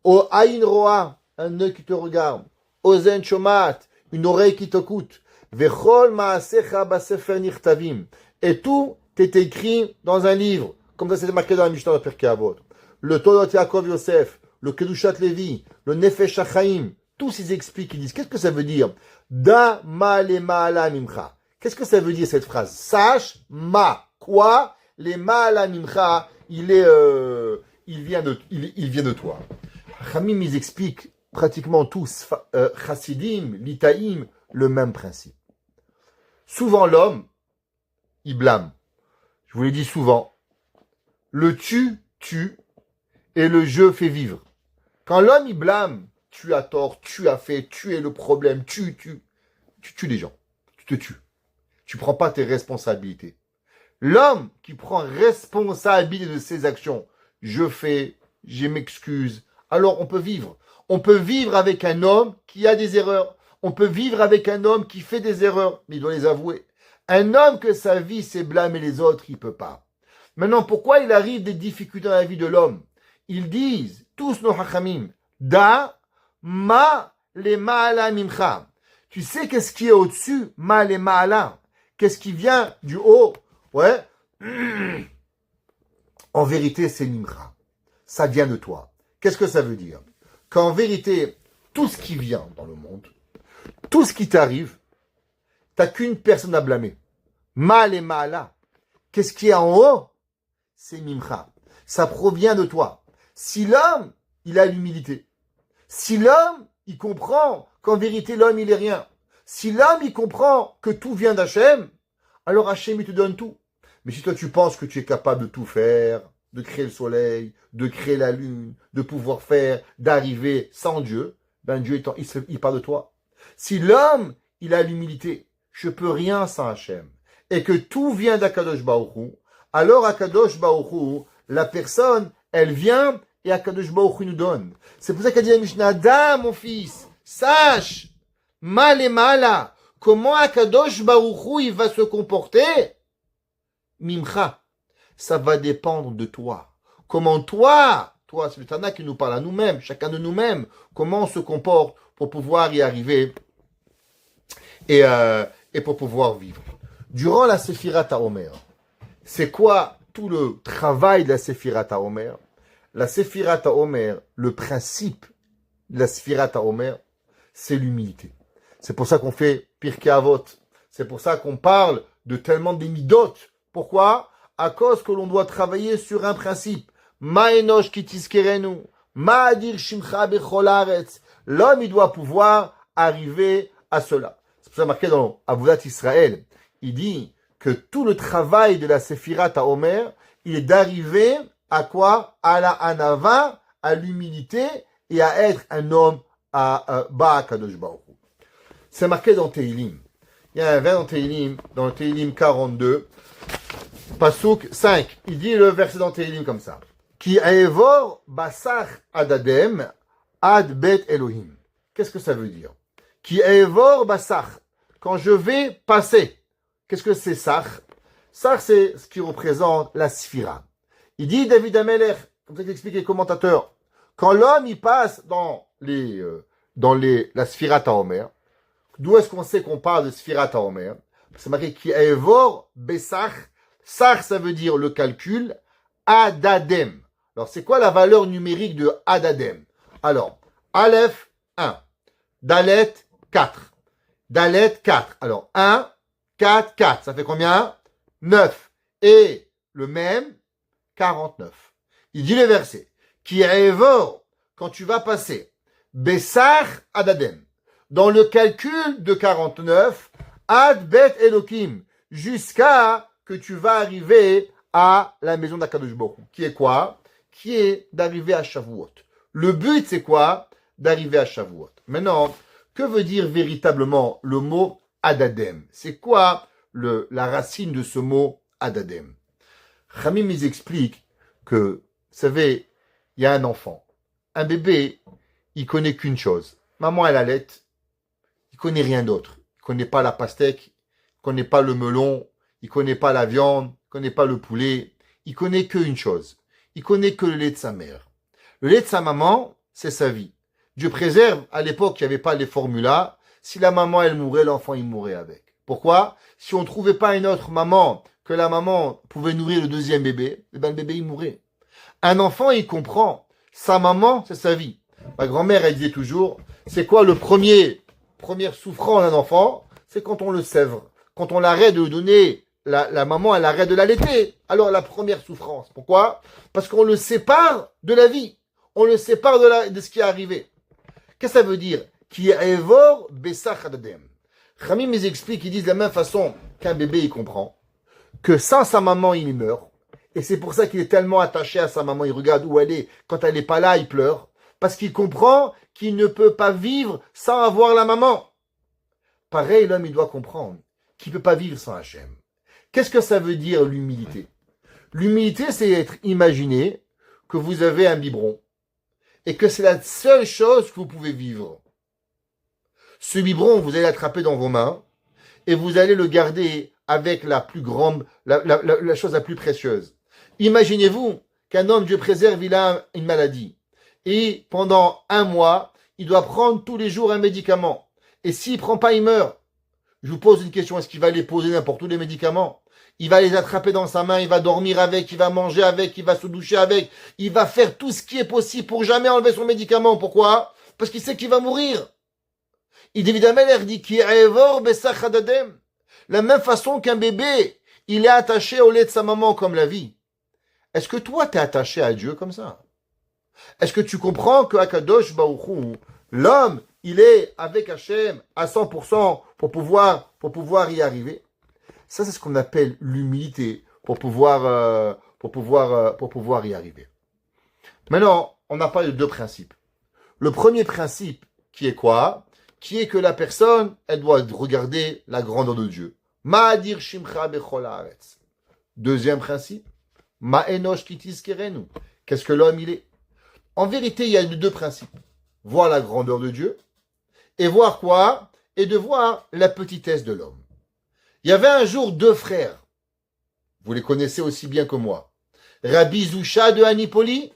O aïn roa, un œil qui te regarde. Ozen shomat, une oreille qui t'écoute. Vechol ma'asecha basefer nichtavim. Et tout est écrit dans un livre. Comme ça, c'est marqué dans la Mishnah de Pirkei Avot. Le Tolot Yaakov Yosef, le Kedushat Levi, le Nefesh HaChaim, tous ils expliquent, ils disent, qu'est-ce que ça veut dire? Da ma le ma'ala mimcha. Qu'est-ce que ça veut dire cette phrase? Sache ma. Quoi? Les ma'ala mimcha, il vient de toi. Chamim, ils expliquent pratiquement tous, Chassidim, Litaïm, le même principe. Souvent l'homme, il blâme. Je vous l'ai dit souvent. Le tu tue et le je fait vivre. Quand l'homme il blâme, tu as tort, tu as fait, tu es le problème, tu tues les gens. Tu te tues. Tu prends pas tes responsabilités. L'homme qui prend responsabilité de ses actions, je fais, je m'excuse, alors on peut vivre. On peut vivre avec un homme qui a des erreurs. On peut vivre avec un homme qui fait des erreurs, mais il doit les avouer. Un homme que sa vie c'est blâmer les autres, il peut pas. Maintenant, pourquoi il arrive des difficultés dans la vie de l'homme? Ils disent, tous nos hachamim, da ma le ma'ala mimcha. Tu sais qu'est-ce qui est au-dessus? Ma le ma'ala. Qu'est-ce qui vient du haut? Ouais. En vérité, c'est mimcha. Ça vient de toi. Qu'est-ce que ça veut dire? Qu'en vérité, tout ce qui vient dans le monde, tout ce qui t'arrive, t'as qu'une personne à blâmer. Ma le ma'ala. Qu'est-ce qui est en haut? C'est mimcha. Ça provient de toi. Si l'homme, il a l'humilité, si l'homme, il comprend qu'en vérité, l'homme, il est rien, si l'homme, il comprend que tout vient d'Hachem, alors Hachem, il te donne tout. Mais si toi, tu penses que tu es capable de tout faire, de créer le soleil, de créer la lune, de pouvoir faire, d'arriver sans Dieu, ben Dieu, il parle de toi. Si l'homme, il a l'humilité, je peux rien sans Hachem, et que tout vient d'Akadosh Baruch Hu, alors Akadosh Baruch Hu, la personne, elle vient et Akadosh Baruch Hu nous donne. C'est pour ça qu'a dit la Mishnah, Da, mon fils, sache, mal et mala, comment Akadosh Baruch Hu, il va se comporter? Mimcha, ça va dépendre de toi. Comment toi, c'est le Tana qui nous parle à nous-mêmes, chacun de nous-mêmes, comment on se comporte pour pouvoir y arriver et pour pouvoir vivre. Durant la Sephirat HaOmer, c'est quoi tout le travail de la Sephirat HaOmer? La Sephirat HaOmer, le principe de la Sephirat HaOmer, c'est l'humilité. C'est pour ça qu'on fait Pirkei Avot. C'est pour ça qu'on parle de tellement des midot. Pourquoi? À cause que l'on doit travailler sur un principe. Ma enosh ki tiskerenu, ma dir shimcha bechol haaretz. L'homme, il doit pouvoir arriver à cela. C'est pour ça marqué dans Avodat Israël. Il dit que tout le travail de la Sephirat HaOmer, il est d'arriver à quoi? À la anava, à l'humilité et à être un homme à Ba'akadosh Baruch Hu. C'est marqué dans Teilim. Il y a un vers dans Teilim 42, Pasuk 5. Il dit le verset dans Teilim comme ça. Ki aevor basar adadem ad bet Elohim. Qu'est-ce que ça veut dire? Ki aevor basar. Quand je vais passer. Qu'est-ce que c'est sar? Sar, c'est ce qui représente la sphira. Il dit David Ameler, comme ça qu'expliquent les commentateurs, quand l'homme il passe dans la Sfirat HaOmer, d'où est-ce qu'on sait qu'on parle de Sfirat HaOmer? C'est marqué qui evor besach. Sach, ça veut dire le calcul. Adadem. Alors, c'est quoi la valeur numérique de Adadem? Alors, Aleph, 1. Dalet, 4. Dalet, 4. Alors, 1, 4, 4. Ça fait combien? 9. Et le même, 49. Il dit le verset. Qui evor, quand tu vas passer, besach adadem, dans le calcul de 49, ad bet Elohim, jusqu'à que tu vas arriver à la maison d'Akadosh Baruch Hu. Qui est quoi? Qui est d'arriver à Shavuot. Le but, c'est quoi? D'arriver à Shavuot. Maintenant, que veut dire véritablement le mot adadem? C'est quoi la racine de ce mot adadem? Khamim, ils expliquent que, vous savez, il y a un enfant. Un bébé, il connaît qu'une chose. Maman, elle allait. Il connaît rien d'autre. Il connaît pas la pastèque. Il connaît pas le melon. Il connaît pas la viande. Il connaît pas le poulet. Il connaît qu'une chose. Il connaît que le lait de sa mère. Le lait de sa maman, c'est sa vie. Dieu préserve, à l'époque, il n'y avait pas les formulas. Si la maman, elle mourait, l'enfant, il mourait avec. Pourquoi? Si on ne trouvait pas une autre maman, que la maman pouvait nourrir le deuxième bébé, eh ben, le bébé, il mourait. Un enfant, il comprend. Sa maman, c'est sa vie. Ma grand-mère, elle disait toujours, c'est quoi le première souffrance d'un enfant? C'est quand on le sèvre. Quand on l'arrête de donner, la maman, elle arrête de l'allaiter. Alors, la première souffrance. Pourquoi? Parce qu'on le sépare de la vie. On le sépare de ce qui est arrivé. Qu'est-ce que ça veut dire? Qui est evor besach adadem. Khamim, ils expliquent, ils disent de la même façon qu'un bébé, il comprend que sans sa maman, il meurt. Et c'est pour ça qu'il est tellement attaché à sa maman. Il regarde où elle est. Quand elle n'est pas là, il pleure. Parce qu'il comprend qu'il ne peut pas vivre sans avoir la maman. Pareil, l'homme, il doit comprendre qu'il ne peut pas vivre sans Hachem. Qu'est-ce que ça veut dire l'humilité? L'humilité, c'est être imaginé que vous avez un biberon et que c'est la seule chose que vous pouvez vivre. Ce biberon, vous allez l'attraper dans vos mains et vous allez le garder avec la plus grande, la chose la plus précieuse. Imaginez-vous qu'un homme, Dieu préserve, il a une maladie. Et pendant 1 mois, il doit prendre tous les jours un médicament. Et s'il ne prend pas, il meurt. Je vous pose une question, est-ce qu'il va les poser n'importe où les médicaments? Il va les attraper dans sa main, il va dormir avec, il va manger avec, il va se doucher avec. Il va faire tout ce qui est possible pour jamais enlever son médicament. Pourquoi? Parce qu'il sait qu'il va mourir. Il évidemment, il dit qu'il evor besach adadem. La même façon qu'un bébé, il est attaché au lait de sa maman comme la vie. Est-ce que toi, tu es attaché à Dieu comme ça? Est-ce que tu comprends que Akadosh Baruch Hu, l'homme, il est avec Hachem à 100% pour pouvoir y arriver? Ça, c'est ce qu'on appelle l'humilité pour pouvoir y arriver. Maintenant, on a parlé de 2 principes. Le premier principe, qui est quoi? Qui est que la personne, elle doit regarder la grandeur de Dieu. Ma'adir shimcha bechol haaretz. Deuxième principe, ma'enosh ki tizkerenu. Qu'est-ce que l'homme il est? En vérité, il y a 2 principes. Voir la grandeur de Dieu et voir quoi? Et de voir la petitesse de l'homme. Il y avait un jour 2 frères. Vous les connaissez aussi bien que moi. Rabbi Zusha de Anipoli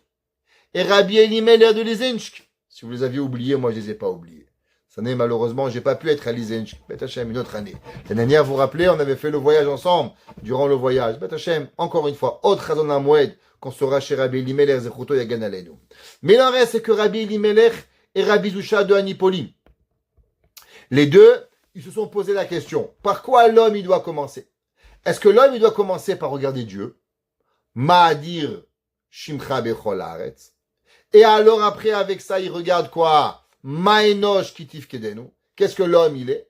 et Rabbi Elimelech de Lizensk. Si vous les aviez oubliés, moi je les ai pas oubliés. Cette année, malheureusement, j'ai pas pu être à Lizensk. Bet Hashem, une autre année. L'année dernière, vous vous rappelez, on avait fait le voyage ensemble. Durant le voyage, Bet Hashem, encore une fois, autre Chazon HaMoed, qu'on sera chez Rabbi Elimelech Zechuto Yagan Aleinu. Mais il en reste, c'est que Rabbi Elimelech et Rabbi Zusha de Anipoli. Les deux, ils se sont posé la question. Par quoi l'homme, il doit commencer? Est-ce que l'homme, il doit commencer par regarder Dieu? Ma'adir shimcha bechol haaretz. Et alors après, avec ça, il regarde quoi? Ma'enosh ki tifkedenu. Qu'est-ce que l'homme, il est?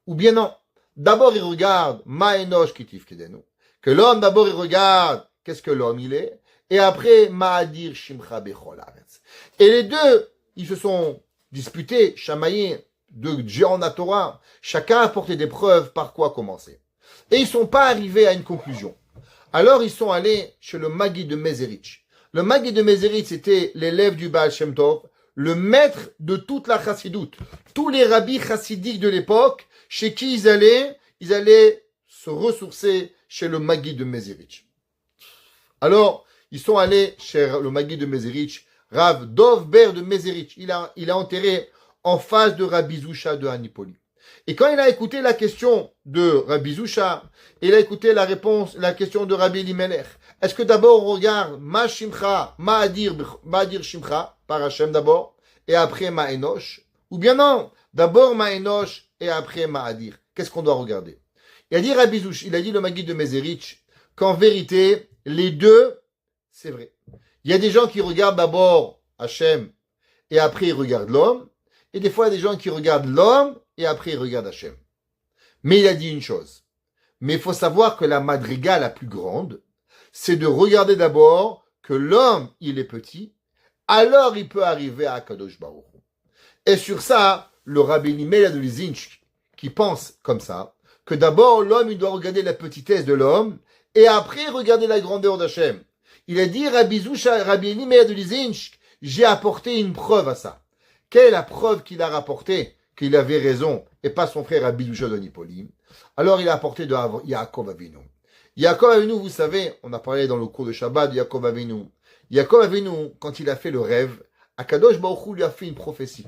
Ou bien non. D'abord, il regarde Ma'enosh ki tifkedenu. Que l'homme, d'abord, il regarde qu'est-ce que l'homme, il est. Et après, Ma'adir shimcha bechol haaretz. Et les deux, ils se sont disputés, chamaillés, de géants de la Torah. Chacun a apporté des preuves par quoi commencer. Et ils ne sont pas arrivés à une conclusion. Alors ils sont allés chez le Maguide de Mezerich. Le Maggid de Mézeritch, c'était l'élève du Baal Shem Tov, le maître de toute la chassidoute. Tous les rabbis chassidiques de l'époque, chez qui ils allaient se ressourcer chez le Maggid de Mézeritch. Alors, ils sont allés chez le Maggid de Mézeritch, Rav Dov Ber de Mézeritch. Il a enterré en face de Rabbi Zusha de Anipoli. Et quand il a écouté la question de Rabbi Zusha, il a écouté la réponse, la question de Rabbi Elimelech. Est-ce que d'abord on regarde Ma Shimcha, Ma Adir Shimcha, par Hashem d'abord, et après Ma Enosh? Ou bien non, d'abord Ma Enosh et après Ma Adir. Qu'est-ce qu'on doit regarder? Il a dit Rabbi Zusha, il a dit le Maggid de Mézeritch, qu'en vérité, les deux, c'est vrai. Il y a des gens qui regardent d'abord Hashem et après ils regardent l'homme. Et des fois, il y a des gens qui regardent l'homme et après ils regardent Hashem. Mais il a dit une chose. Mais il faut savoir que la madriga la plus grande, c'est de regarder d'abord que l'homme, il est petit, alors il peut arriver à Kadosh Baruch Hu. Et sur ça, le Rabbi Elimelech de Lizinch, qui pense comme ça, que d'abord l'homme, il doit regarder la petitesse de l'homme et après regarder la grandeur d'Hachem. Il a dit, Rabbi Elimelech de Lizinch, j'ai apporté une preuve à ça. Quelle est la preuve qu'il a rapportée qu'il avait raison et pas son frère Rabbi Zusha de Anipoli? Alors il a apporté de Yaakov Avinu. Yaakov Avinu, vous savez, on a parlé dans le cours de Shabbat de Yaakov Avinu. Yaakov Avinu, quand il a fait le rêve, Akadosh Baruch Hu lui a fait une prophétie.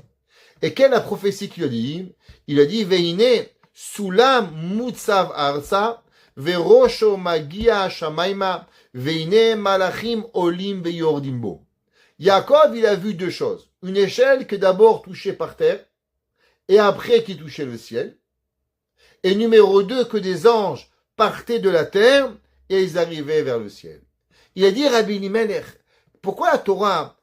Et quelle est la prophétie qu'il a dit? Il a dit, Veine sulam mutzav arsa verosho magia shamaima veine malachim olim veyordimbo. Yaakov, il a vu deux choses. Une échelle qui d'abord touchait par terre, et après qui touchait le ciel. Et numéro 2, que des anges partaient de la terre, et ils arrivaient vers le ciel. Il a dit, Rabbi Elimelech, pourquoi la Torah,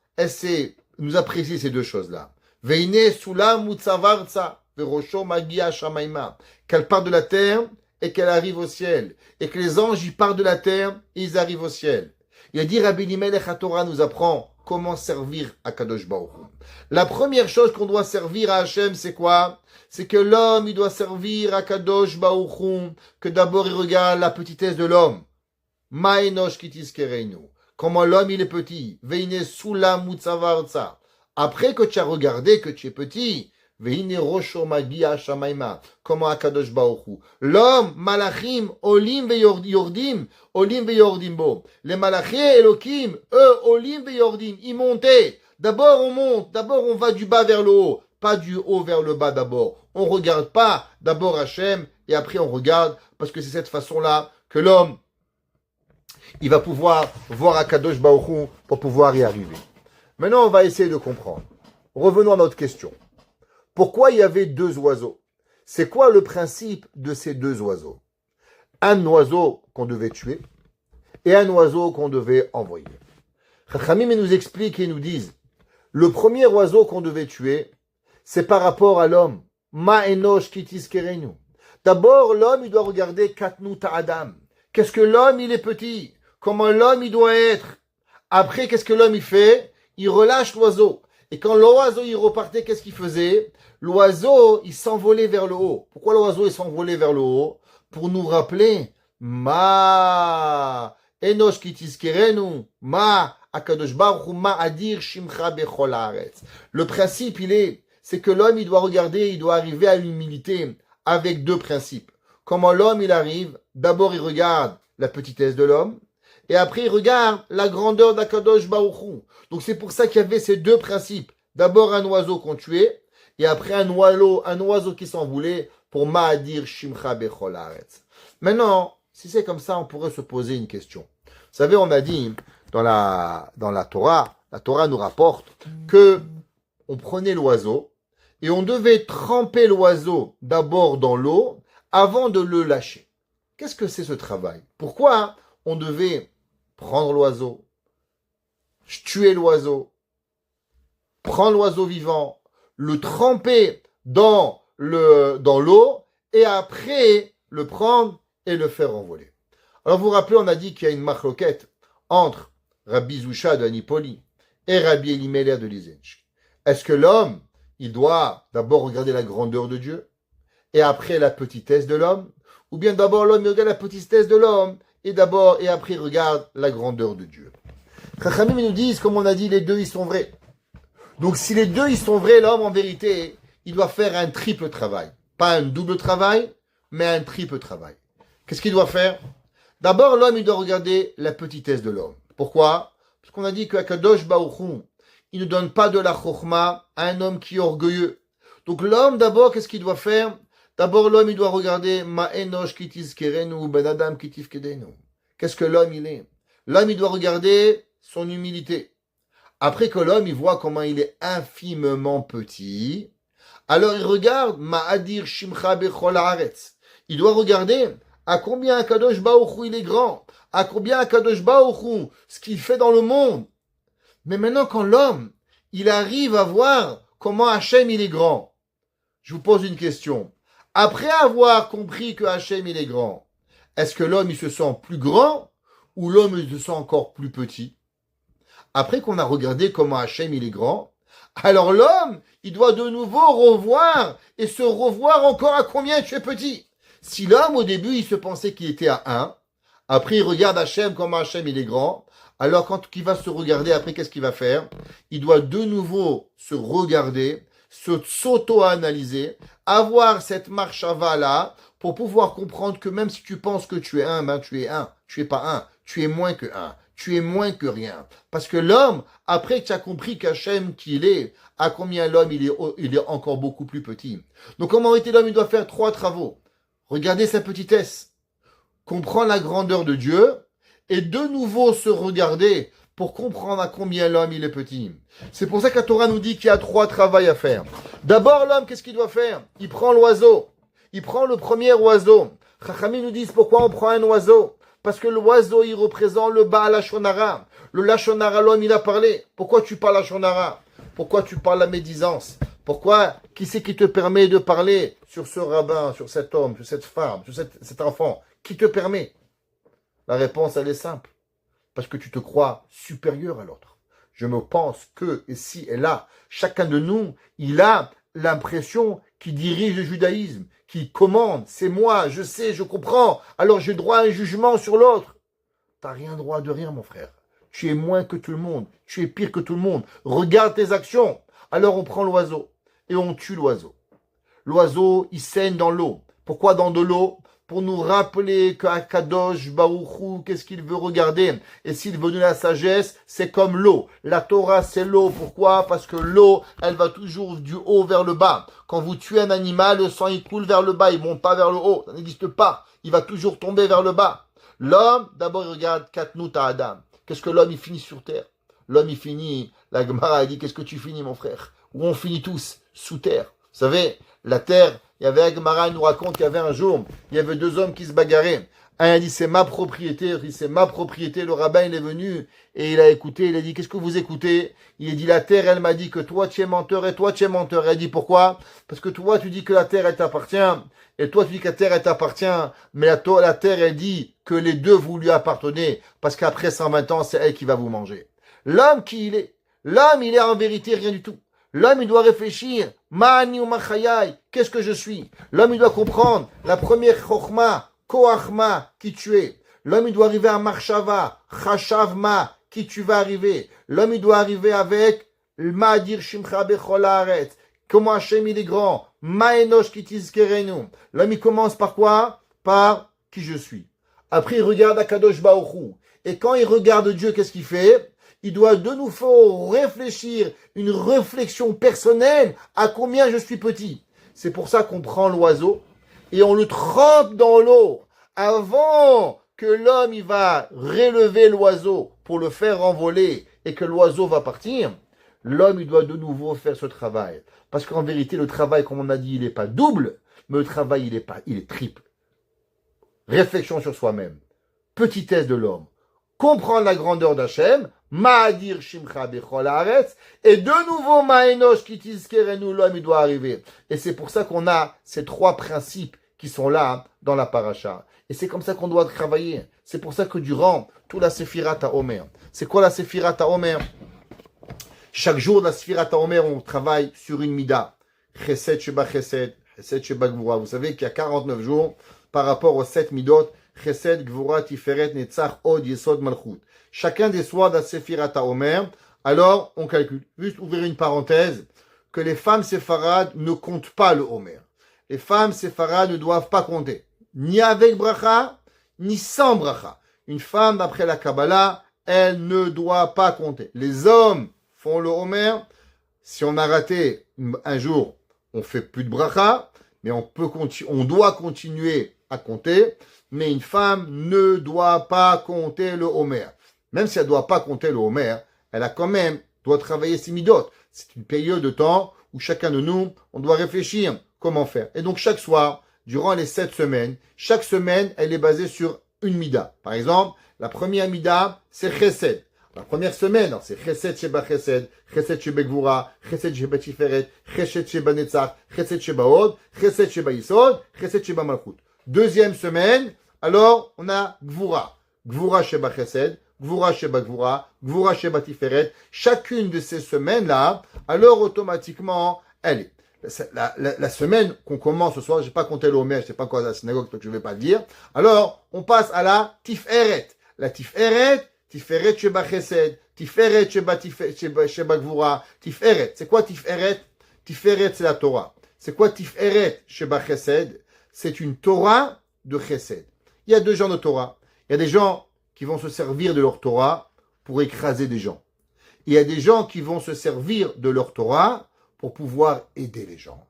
nous a précisé ces deux choses-là? Veine sulam mutzavarza, verosho magia shamaima. Qu'elle part de la terre, et qu'elle arrive au ciel. Et que les anges, ils partent de la terre, et ils arrivent au ciel. Il a dit, Rabbi Elimelech, la Torah nous apprend comment servir à Kadosh Baruch Hu. La première chose qu'on doit servir à Hachem, c'est quoi? C'est que l'homme, il doit servir à Kadosh Baruch Hu, que d'abord il regarde la petitesse de l'homme. Ma'enosh kitiskereinu. Comment l'homme, il est petit. Veine sulam mutzavarza. Après que tu as regardé que tu es petit, veine rosho magia shamaima. Comment à Kadosh Baruch Hu. L'homme, malachim, olim veyordim, olim veyordimbo. Les malachim, Elohim, eux, olim veyordim, ils montaient. D'abord on monte, d'abord on va du bas vers le haut, pas du haut vers le bas d'abord. On regarde pas d'abord Hachem et après on regarde, parce que c'est cette façon-là que l'homme, il va pouvoir voir Akadosh Baruch Hu pour pouvoir y arriver. Maintenant on va essayer de comprendre. Revenons à notre question. Pourquoi il y avait deux oiseaux? C'est quoi le principe de ces deux oiseaux? Un oiseau qu'on devait tuer et un oiseau qu'on devait envoyer. Chachamim nous expliquent et nous disent, le premier oiseau qu'on devait tuer, c'est par rapport à l'homme. Ma enosh kitiskerenu. D'abord, l'homme, il doit regarder katnut Adam. Qu'est-ce que l'homme, il est petit? Comment l'homme, il doit être? Après, qu'est-ce que l'homme, il fait? Il relâche l'oiseau. Et quand l'oiseau, il repartait, qu'est-ce qu'il faisait? L'oiseau, il s'envolait vers le haut. Pourquoi l'oiseau, il s'envolait vers le haut? Pour nous rappeler, Ma enosh kitiskerenu. Ma Akadosh Baruch Hu ma adir shimcha bechol haaretz. Le principe, c'est que l'homme, il doit regarder, il doit arriver à l'humilité avec deux principes. Comment l'homme, il arrive? D'abord, il regarde la petitesse de l'homme, et après, il regarde la grandeur d'Akadosh Baruch Hu. Donc, c'est pour ça qu'il y avait ces deux principes. D'abord, un oiseau qu'on tuait, et après, un oiseau qui s'envolait pour ma'adir shimcha bechol haaretz. Maintenant, si c'est comme ça, on pourrait se poser une question. Vous savez, on a dit, dans la Torah nous rapporte que on prenait l'oiseau et on devait tremper l'oiseau d'abord dans l'eau avant de le lâcher. Qu'est-ce que c'est ce travail? Pourquoi on devait prendre l'oiseau, tuer l'oiseau, prendre l'oiseau vivant, le tremper dans l'eau et après le prendre et le faire envoler? Alors vous vous rappelez, on a dit qu'il y a une machloquette entre Rabbi Zusha de Anipoli et Rabbi Elimelech de Lizinch. Est-ce que l'homme, il doit d'abord regarder la grandeur de Dieu et après la petitesse de l'homme? Ou bien d'abord l'homme il regarde la petitesse de l'homme et après il regarde la grandeur de Dieu? Chachamim nous disent, comme on a dit, les deux, ils sont vrais. Donc, si les deux, ils sont vrais, l'homme, en vérité, il doit faire un triple travail. Pas un double travail, mais un triple travail. Qu'est-ce qu'il doit faire? D'abord, l'homme, il doit regarder la petitesse de l'homme. Pourquoi? Parce qu'on a dit que Kadosh Baruch Hu, il ne donne pas de la chokhma à un homme qui est orgueilleux. Donc, l'homme, d'abord, qu'est-ce qu'il doit faire? D'abord, l'homme, il doit regarder Ma enosh kitis kerenu, ben adam kitif kedenu. Qu'est-ce que l'homme, il est? L'homme, il doit regarder son humilité. Après que l'homme, il voit comment il est infimement petit, alors il regarde Ma'adir Shimcha Bechol Haaretz. Il doit regarder à combien Kadosh Baruch Hu il est grand, à combien Kadosh Baruch Hu ce qu'il fait dans le monde. Mais maintenant, quand l'homme, il arrive à voir comment Hachem il est grand, je vous pose une question. Après avoir compris que Hachem il est grand, est-ce que l'homme il se sent plus grand ou l'homme il se sent encore plus petit? Après qu'on a regardé comment Hachem il est grand, alors l'homme, il doit de nouveau revoir et se revoir encore à combien tu es petit. Si l'homme, au début, il se pensait qu'il était à 1, après il regarde Hachem, comment Hachem il est grand, alors quand il va se regarder, après qu'est-ce qu'il va faire? Il doit de nouveau se regarder, s'auto-analyser, avoir cette marchava là, pour pouvoir comprendre que même si tu penses que tu es 1, ben tu es 1, tu es pas 1, tu es moins que 1. Tu es moins que rien. Parce que l'homme, après que tu as compris qu'Hachem qu'il est, à combien l'homme il est encore beaucoup plus petit. Donc en réalité, l'homme il doit faire 3 travaux. Regarder sa petitesse, comprendre la grandeur de Dieu, et de nouveau se regarder pour comprendre à combien l'homme il est petit. C'est pour ça que la Torah nous dit qu'il y a 3 travaux à faire. D'abord, l'homme, qu'est-ce qu'il doit faire? Il prend l'oiseau. Il prend le premier oiseau. Chachamim nous disent pourquoi on prend un oiseau. Parce que l'oiseau, il représente le Baal Lashon Hara. Le Lashon Hara, l'homme, il a parlé. Pourquoi tu parles Lashon Hara? Pourquoi tu parles la médisance? Pourquoi? Qui c'est qui te permet de parler sur ce rabbin, sur cet homme, sur cette femme, sur cet enfant? Qui te permet? La réponse, elle est simple. Parce que tu te crois supérieur à l'autre. Je me pense que, ici et là, chacun de nous, il a l'impression qu'il dirige le judaïsme, qu'il commande, c'est moi, je sais, je comprends, alors j'ai droit à un jugement sur l'autre. T'as rien droit de rien, mon frère. Tu es moins que tout le monde, tu es pire que tout le monde. Regarde tes actions. Alors on prend l'oiseau et on tue l'oiseau. L'oiseau, il saigne dans l'eau. Pourquoi dans de l'eau? Pour nous rappeler qu'Akadosh Baruch Hu, qu'est-ce qu'il veut regarder? Et s'il veut donner la sagesse, c'est comme l'eau. La Torah, c'est l'eau. Pourquoi? Parce que l'eau, elle va toujours du haut vers le bas. Quand vous tuez un animal, le sang, il coule vers le bas, il monte pas vers le haut. Ça n'existe pas. Il va toujours tomber vers le bas. L'homme, d'abord, il regarde Katnut à Adam. Qu'est-ce que l'homme, il finit sur terre? L'homme, il finit, la Gemara, elle dit, qu'est-ce que tu finis, mon frère? Où on finit tous? Sous terre. Vous savez, la terre, il y avait un Gemara, il nous raconte qu'il y avait un jour, il y avait 2 hommes qui se bagarraient. Un a dit, c'est ma propriété, l'autre dit, c'est ma propriété. Le rabbin, il est venu et il a écouté, il a dit, qu'est-ce que vous écoutez? Il a dit, la terre, elle m'a dit que toi, tu es menteur et toi, tu es menteur. Elle a dit, pourquoi? Parce que toi, tu dis que la terre, elle t'appartient et toi, tu dis que la terre, elle t'appartient. Mais la terre, elle dit que les deux, vous lui appartenez parce qu'après 120 ans, c'est elle qui va vous manger. L'homme qui il est? L'homme, il est en vérité rien du tout. L'homme, il doit réfléchir. Ma'ani ou machayai. Qu'est-ce que je suis? L'homme, il doit comprendre. La première chokhma, koachma, qui tu es. L'homme, il doit arriver à marshava, chashavma, qui tu vas arriver. L'homme, il doit arriver avec ma'adir shimcha bechol haaretz. Comment Hachem, il est grand. Ma'enosh ki tizkerenu. L'homme, il commence par quoi? Par qui je suis. Après, il regarde Akadosh Baruch Hu. Et quand il regarde Dieu, qu'est-ce qu'il fait? Il doit de nouveau réfléchir, une réflexion personnelle à combien je suis petit. C'est pour ça qu'on prend l'oiseau et on le trempe dans l'eau avant que l'homme il va relever l'oiseau pour le faire envoler et que l'oiseau va partir. L'homme il doit de nouveau faire ce travail. Parce qu'en vérité, le travail, comme on a dit, il n'est pas double, mais le travail, il est triple. Réflexion sur soi-même. Petitesse de l'homme. Comprendre la grandeur d'Hachem, Ma'adir Shimcha Bechol Haaretz, et de nouveau Ma'enosh ki tizkerenu, l'homme il doit arriver. Et c'est pour ça qu'on a ces 3 principes qui sont là dans la paracha. Et c'est comme ça qu'on doit travailler. C'est pour ça que durant toute la Sephirat HaOmer, c'est quoi la Sephirat HaOmer? Chaque jour de la Sephirat HaOmer, on travaille sur une mida. Chesed Sheba Chesed, Chesed Sheba Gvura. Vous savez qu'il y a 49 jours par rapport aux 7 midot, Chesed, Gvura, Tiferet, Netzach, Od, Yesod, Malchut. Chacun des soirs de la Sefirat HaOmer, alors on calcule. Juste ouvrir une parenthèse, que les femmes séfarades ne comptent pas le Homer. Les femmes séfarades ne doivent pas compter, ni avec bracha, ni sans bracha. Une femme, d'après la Kabbalah, elle ne doit pas compter. Les hommes font le Homer. Si on a raté un jour, on fait plus de bracha, mais on doit continuer à compter. Mais une femme ne doit pas compter le Homer. Même si elle ne doit pas compter le Homer, elle a quand même, doit travailler ses midot. C'est une période de temps où chacun de nous, on doit réfléchir comment faire. Et donc chaque soir, durant les 7 semaines, chaque semaine, elle est basée sur une mida. Par exemple, la première mida, c'est Chesed. La première semaine, c'est Chesed Sheba Chesed, Chesed Sheba Gvura, Chesed Sheba Tiferet, Chesed Sheba Netzach, Chesed Sheba Od, Chesed Sheba Yisod, Chesed Sheba Malchut. Deuxième semaine, alors on a Gvura. Gvura Sheba Chesed, Gvura Sheba Gvura, Gvura Sheba Tiferet. Chacune de ces semaines-là, alors automatiquement, elle est. La semaine qu'on commence ce soir, je n'ai pas compté l'Omer, je ne sais pas quoi à la synagogue, donc je ne vais pas le dire. Alors, on passe à la Tiferet. La Tiferet, Tiferet Sheba Chesed, Tiferet Sheba Gvura, Tiferet. C'est quoi Tiferet? Tiferet, c'est la Torah. C'est quoi Tiferet Sheba Chesed? C'est une Torah de Chesed. Il y a deux genres de Torah. Il y a des gens qui vont se servir de leur Torah pour écraser des gens. Il y a des gens qui vont se servir de leur Torah pour pouvoir aider les gens.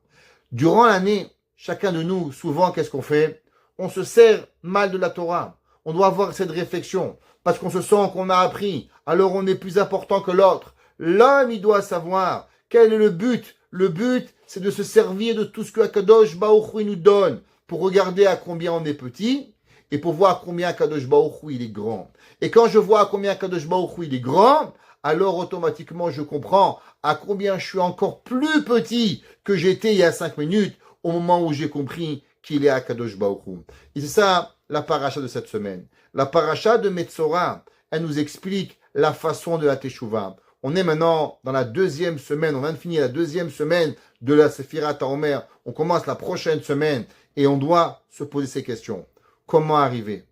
Durant l'année, chacun de nous, souvent, qu'est-ce qu'on fait? On se sert mal de la Torah. On doit avoir cette réflexion, parce qu'on se sent qu'on a appris, alors on est plus important que l'autre. L'homme, il doit savoir quel est le but. Le but, c'est de se servir de tout ce que Akadosh Baruch Hu nous donne, pour regarder à combien on est petit, et pour voir combien Akadosh Baruch Hu il est grand. Et quand je vois à combien Akadosh Baruch Hu il est grand, alors automatiquement je comprends à combien je suis encore plus petit que j'étais il y a 5 minutes, au moment où j'ai compris qu'il est Akadosh Baruch Hu. Et c'est ça la paracha de cette semaine. La paracha de Metzora, elle nous explique la façon de la Teshuvah. On est maintenant dans la 2e semaine, on vient de finir la 2e semaine de la Sefirat HaOmer. On commence la prochaine semaine et on doit se poser ces questions. Comment arriver?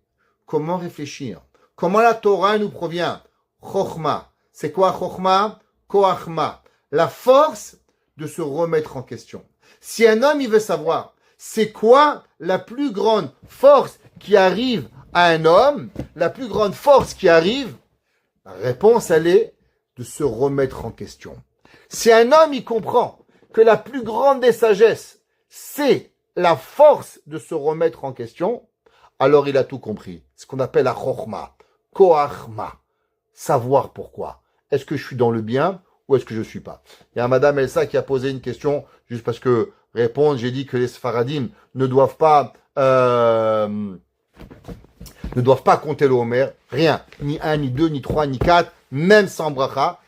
Comment réfléchir? Comment la Torah nous provient? Chochma. C'est quoi Chochma? Koachma. La force de se remettre en question. Si un homme, il veut savoir, c'est quoi la plus grande force qui arrive à un homme, la plus grande force qui arrive, la réponse, elle est de se remettre en question. Si un homme, il comprend que la plus grande des sagesses, c'est la force de se remettre en question, alors il a tout compris. Ce qu'on appelle la chokhma, koachma, savoir pourquoi. Est-ce que je suis dans le bien ou est-ce que je ne suis pas? Il y a Madame Elsa qui a posé une question, juste parce que répondre, j'ai dit que les Sfaradim ne doivent pas compter le Homer, rien, ni 1, ni 2, ni 3, ni 4, même sans bracha,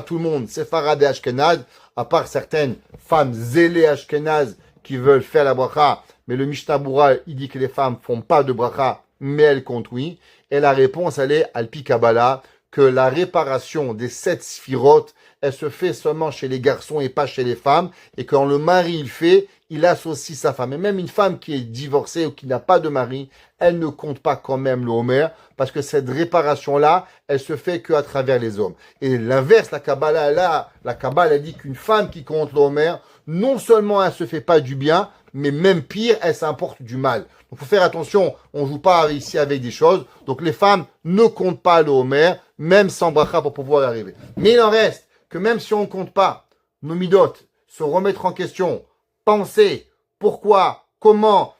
tout le monde, Séfarad et Ashkenaz, à part certaines femmes zélées Ashkenaz qui veulent faire la bracha, mais le Mishnah Bura, il dit que les femmes font pas de bracha, mais elles comptent oui, et la réponse, elle est, Alpi Kabbalah, que la réparation des 7 sphirotes, elle se fait seulement chez les garçons et pas chez les femmes, et quand le mari il fait, il associe sa femme. Et même une femme qui est divorcée ou qui n'a pas de mari, elle ne compte pas quand même le Homer, parce que cette réparation-là, elle se fait qu'à travers les hommes. Et l'inverse, la Kabbalah dit qu'une femme qui compte le Homer, non seulement elle se fait pas du bien, mais même pire, elle s'importe du mal. Donc, faut faire attention, on joue pas ici avec des choses. Donc, les femmes ne comptent pas le Homer, même sans bracha pour pouvoir y arriver. Mais il en reste que même si on ne compte pas nos midot, se remettre en question, penser, pourquoi, comment,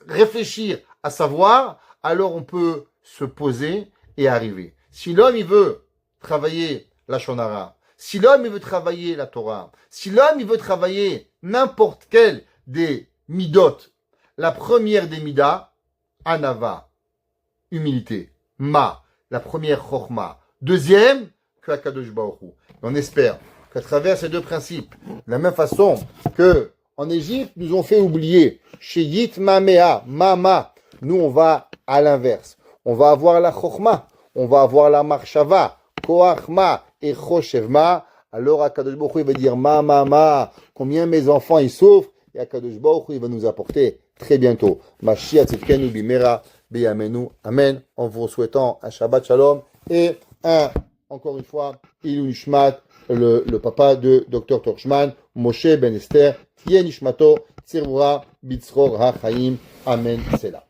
réfléchir à savoir, alors on peut se poser et arriver. Si l'homme, il veut travailler la Shonara, si l'homme, il veut travailler la Torah, si l'homme, il veut travailler n'importe quel des midot, la première des midas, anava, humilité, ma, la première chorma, deuxième, que Akadosh Baruch Hu. On espère qu'à travers ces deux principes, de la même façon que en Égypte, nous ont fait oublier, chez Yitma Mea, Mama, nous on va à l'inverse. On va avoir la chorma, on va avoir la marshava, koachma et choshevma. Alors Akadosh Baruch Hu va dire ma, combien mes enfants ils souffrent, et Akadosh Baruch Hu il va nous apporter très bientôt. Mashiach tzidkenu bimera. beyamenu. Amen. En vous souhaitant un Shabbat Shalom et encore une fois, Ilu Nishmat, le papa de Dr. Torchman, Moshe Ben Esther, Tien Nishmato, Tzirura, Bitzror HaChaim. Amen. C'est là.